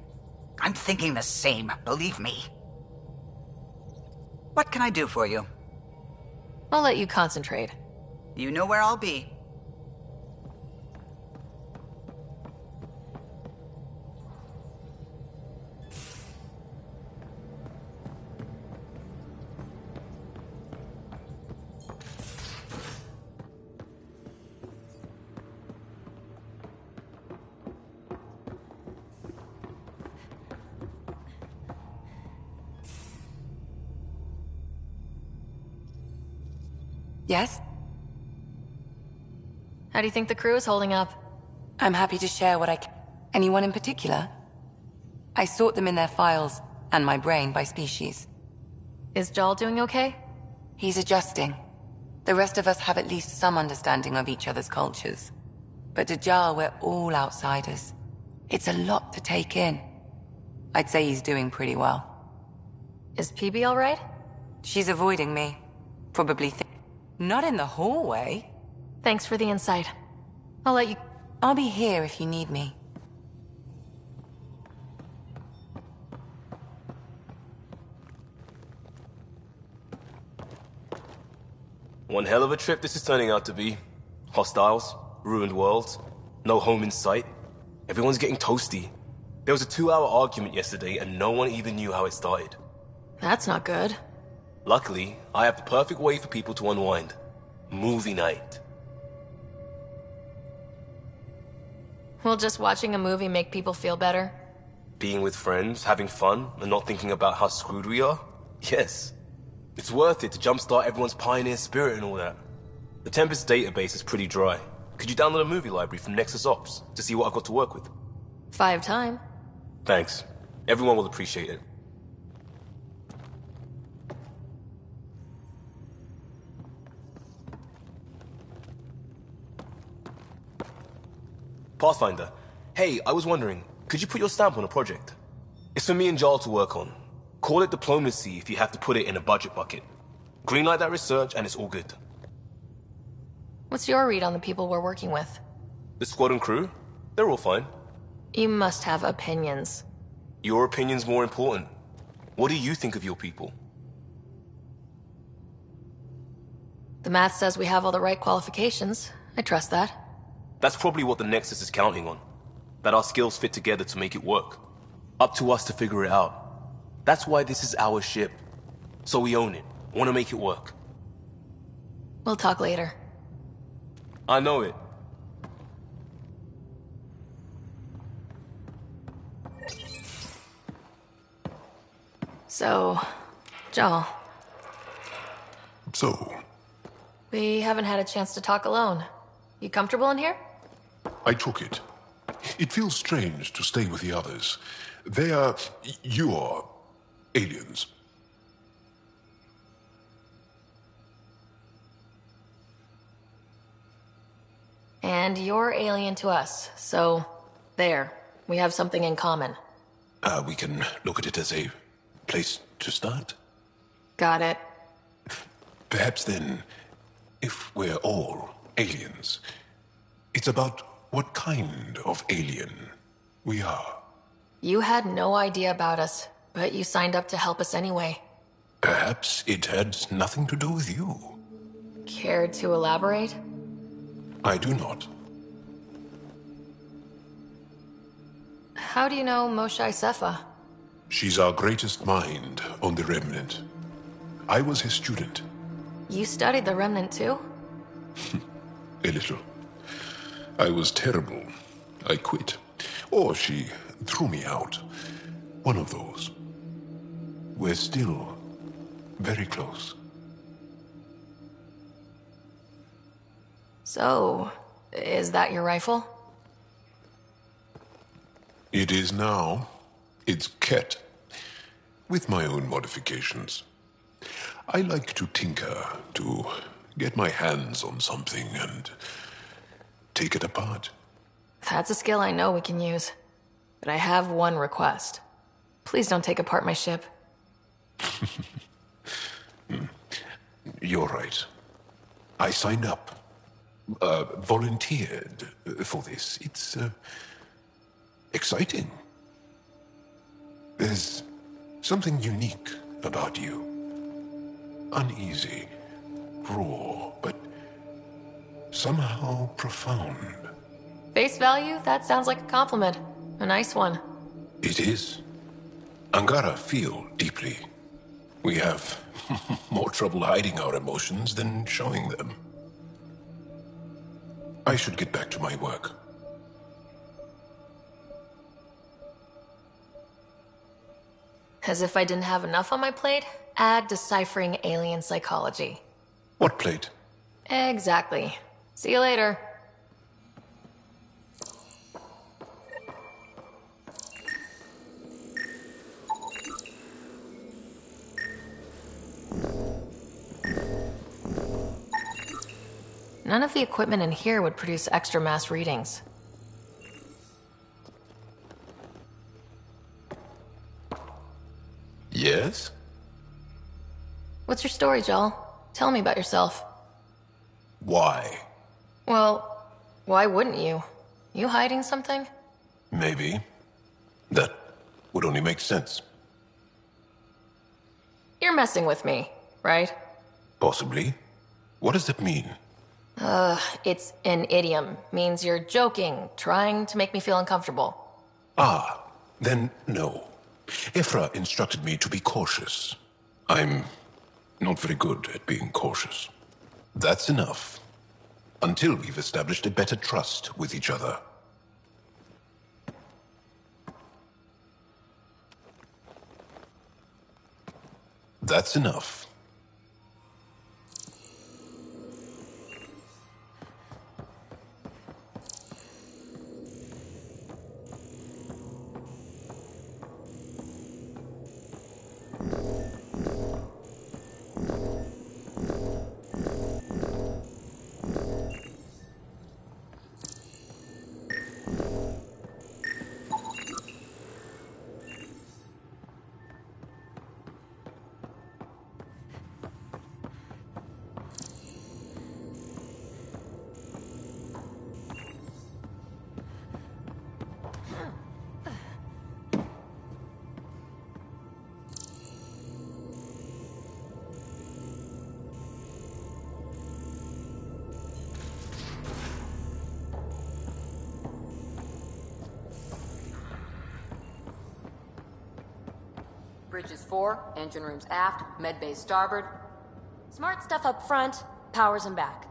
I'm thinking the same, believe me. What can I do for you? I'll let you concentrate. You know where I'll be. Yes? How do you think the crew is holding up? I'm happy to share what I can. Anyone in particular? I sort them in their files, and my brain by species. Is Jal doing okay? He's adjusting. The rest of us have at least some understanding of each other's cultures. But to Jal, we're all outsiders. It's a lot to take in. I'd say he's doing pretty well. Is PB alright? She's avoiding me. Probably not in the hallway. Thanks for the insight. I'll let you... I'll be here if you need me. One hell of a trip this is turning out to be. Hostiles, ruined worlds, no home in sight. Everyone's getting toasty. There was a 2-hour argument yesterday and no one even knew how it started. That's not good. Luckily, I have the perfect way for people to unwind. Movie night. Will just watching a movie make people feel better? Being with friends, having fun, and not thinking about how screwed we are? Yes. It's worth it to jumpstart everyone's pioneer spirit and all that. The Tempest database is pretty dry. Could you download a movie library from Nexus Ops to see what I've got to work with? 5 time. Thanks. Everyone will appreciate it. Pathfinder, hey, I was wondering, could you put your stamp on a project? It's for me and Jarl to work on. Call it diplomacy if you have to put it in a budget bucket. Greenlight that research and it's all good. What's your read on the people we're working with? The squad and crew? They're all fine. You must have opinions. Your opinion's more important. What do you think of your people? The math says we have all the right qualifications. I trust that. That's probably what the Nexus is counting on. That our skills fit together to make it work. Up to us to figure it out. That's why this is our ship. So we own it. Want to make it work. We'll talk later. I know it. So, Jal. So, We haven't had a chance to talk alone. You comfortable in here? I took it. It feels strange to stay with the others. They are... you are... aliens. And you're alien to us, so... there. We have something in common. We can look at it as a place to start. Got it. Perhaps then, if we're all aliens, it's about what kind of alien we are. You had no idea about us, but you signed up to help us anyway. Perhaps it had nothing to do with you. Care to elaborate? I do not. How do you know Moshae Sefa? She's our greatest mind on the Remnant. I was his student. You studied the Remnant too? A little. I was terrible. I quit. Or she threw me out. One of those. We're still very close. So, is that your rifle? It is now. It's Ket. With my own modifications. I like to tinker, to get my hands on something and take it apart. That's a skill I know we can use. But I have one request. Please don't take apart my ship. You're right. I signed up. Volunteered for this. It's exciting. There's something unique about you. Uneasy, raw, but somehow profound. Face value? That sounds like a compliment. A nice one. It is. Angara feel deeply. We have more trouble hiding our emotions than showing them. I should get back to my work. As if I didn't have enough on my plate, add deciphering alien psychology. What plate? Exactly. See you later. none of the equipment in here would produce extra mass readings. Yes? What's your story, Joel? Tell me about yourself. Why? Well, why wouldn't you? You hiding something? Maybe. That would only make sense. You're messing with me, right? Possibly. What does that mean? It's an idiom. Means you're joking, trying to make me feel uncomfortable. Ah, then no. Ephra instructed me to be cautious. I'm not very good at being cautious. That's enough. Until we've established a better trust with each other. That's enough. Bridges 4, engine rooms aft, med bay starboard. Smart stuff up front, powers in back.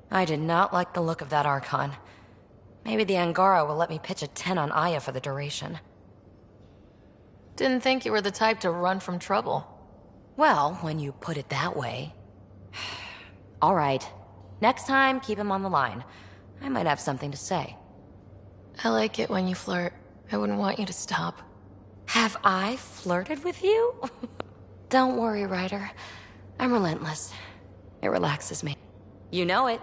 I did not like the look of that Archon. Maybe the Angara will let me pitch a 10 on Aya for the duration. Didn't think you were the type to run from trouble. Well, when you put it that way. All right. Next time, keep him on the line. I might have something to say. I like it when you flirt. I wouldn't want you to stop. Have I flirted with you? Don't worry, Ryder. I'm relentless. It relaxes me. You know it.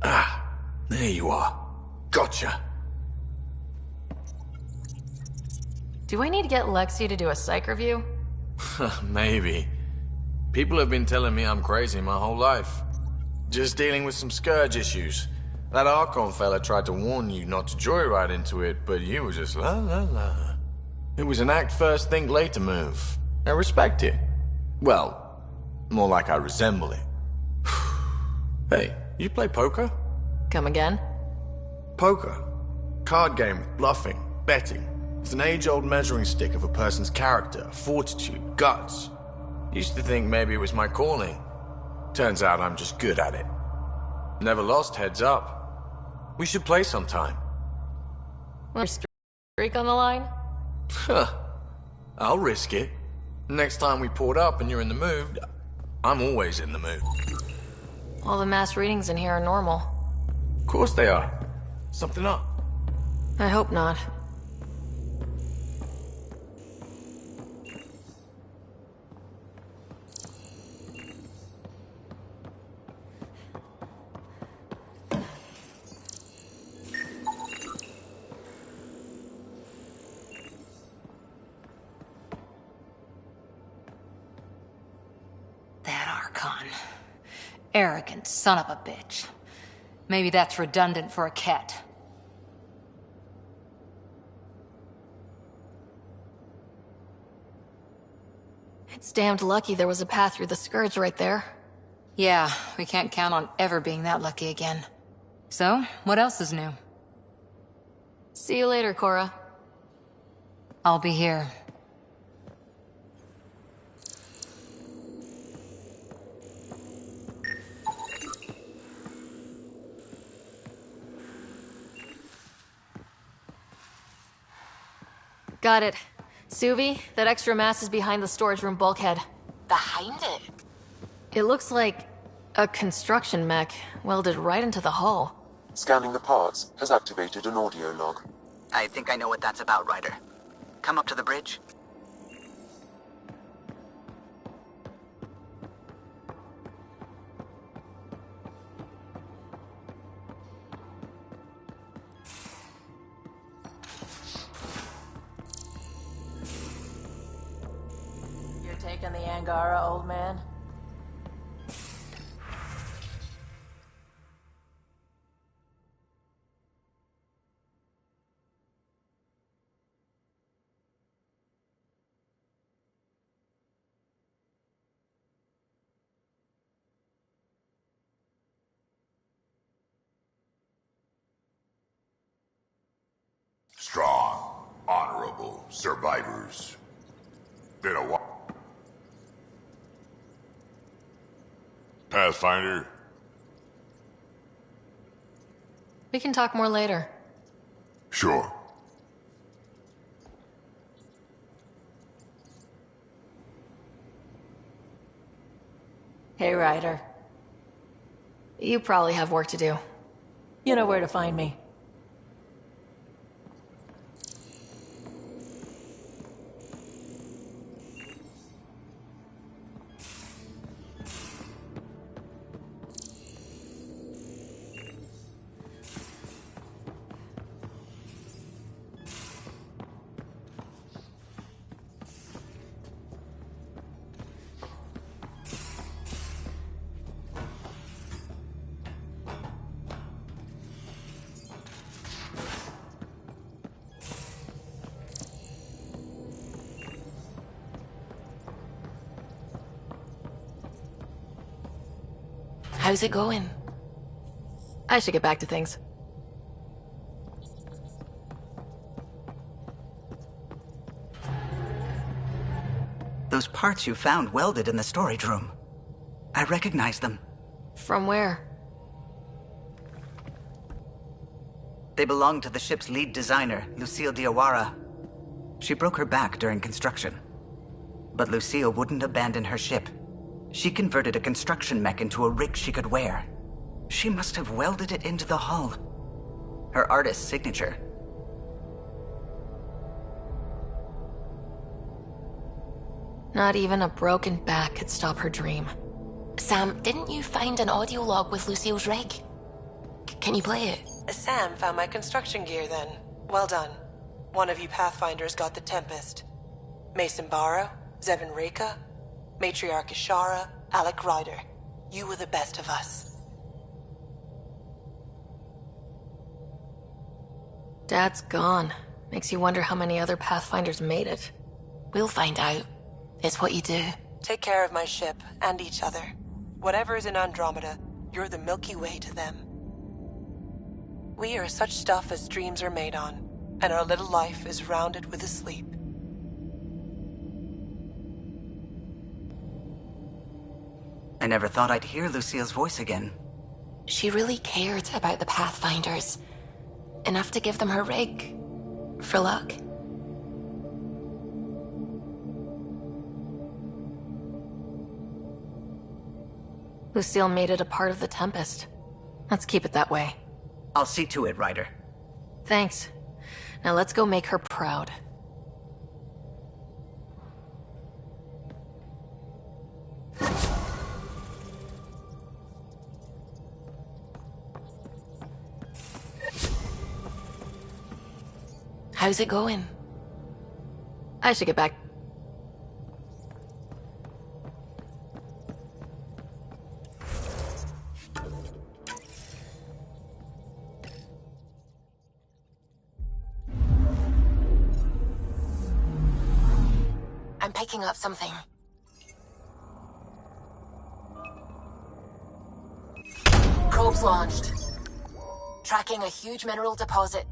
Ah, there you are. Gotcha. Do I need to get Lexi to do a psych review? Maybe. People have been telling me I'm crazy my whole life. Just dealing with some scourge issues. That Archon fella tried to warn you not to joyride into it, but you were just la la la. It was an act first, think later move. I respect it. Well, more like I resemble it. Hey, you play poker? Come again? Poker. Card game with bluffing, betting. It's an age-old measuring stick of a person's character, fortitude, guts. Used to think maybe it was my calling. Turns out I'm just good at it. Never lost, heads up. We should play sometime. Well, streak on the line? Huh. I'll risk it. Next time we port up and you're in the mood, I'm always in the mood. All the mass readings in here are normal. Of course they are. Something up. I hope not. That Archon. Arrogant son of a bitch. Maybe that's redundant for a cat. It's damned lucky there was a path through the Scourge right there. Yeah, we can't count on ever being that lucky again. So, what else is new? See you later, Cora. I'll be here. Got it. Suvi, that extra mass is behind the storage room bulkhead. Behind it? It looks like A construction mech welded right into the hull. Scanning the parts has activated an audio log. I think I know what that's about, Ryder. Come up to the bridge. You're taking the Angara, old man? Strong, honorable survivors. Been a while. Pathfinder? We can talk more later. Sure. Hey, Ryder. You probably have work to do. You know where to find me. How's it going? I should get back to things. Those parts you found welded in the storage room. I recognize them. From where? They belong to the ship's lead designer, Lucille Diawara. She broke her back during construction. But Lucille wouldn't abandon her ship. She converted a construction mech into a rig she could wear. She must have welded it into the hull. Her artist's signature. Not even a broken back could stop her dream. Sam, didn't you find an audio log with Lucille's rig? Can you play it? Sam found my construction gear then. Well done. One of you Pathfinders got the Tempest. Mason Barrow, Zevin Reka, Matriarch Ishara, Alec Ryder. You were the best of us. Dad's gone. Makes you wonder how many other Pathfinders made it. We'll find out. It's what you do. Take care of my ship and each other. Whatever is in Andromeda, you're the Milky Way to them. We are such stuff as dreams are made on, and our little life is rounded with a sleep. I never thought I'd hear Lucille's voice again. She really cared about the Pathfinders. Enough to give them her rig. For luck. Lucille made it a part of the Tempest. Let's keep it that way. I'll see to it, Ryder. Thanks. Now let's go make her proud. How's it going? I should get back. I'm picking up something. Probes launched. Tracking a huge mineral deposit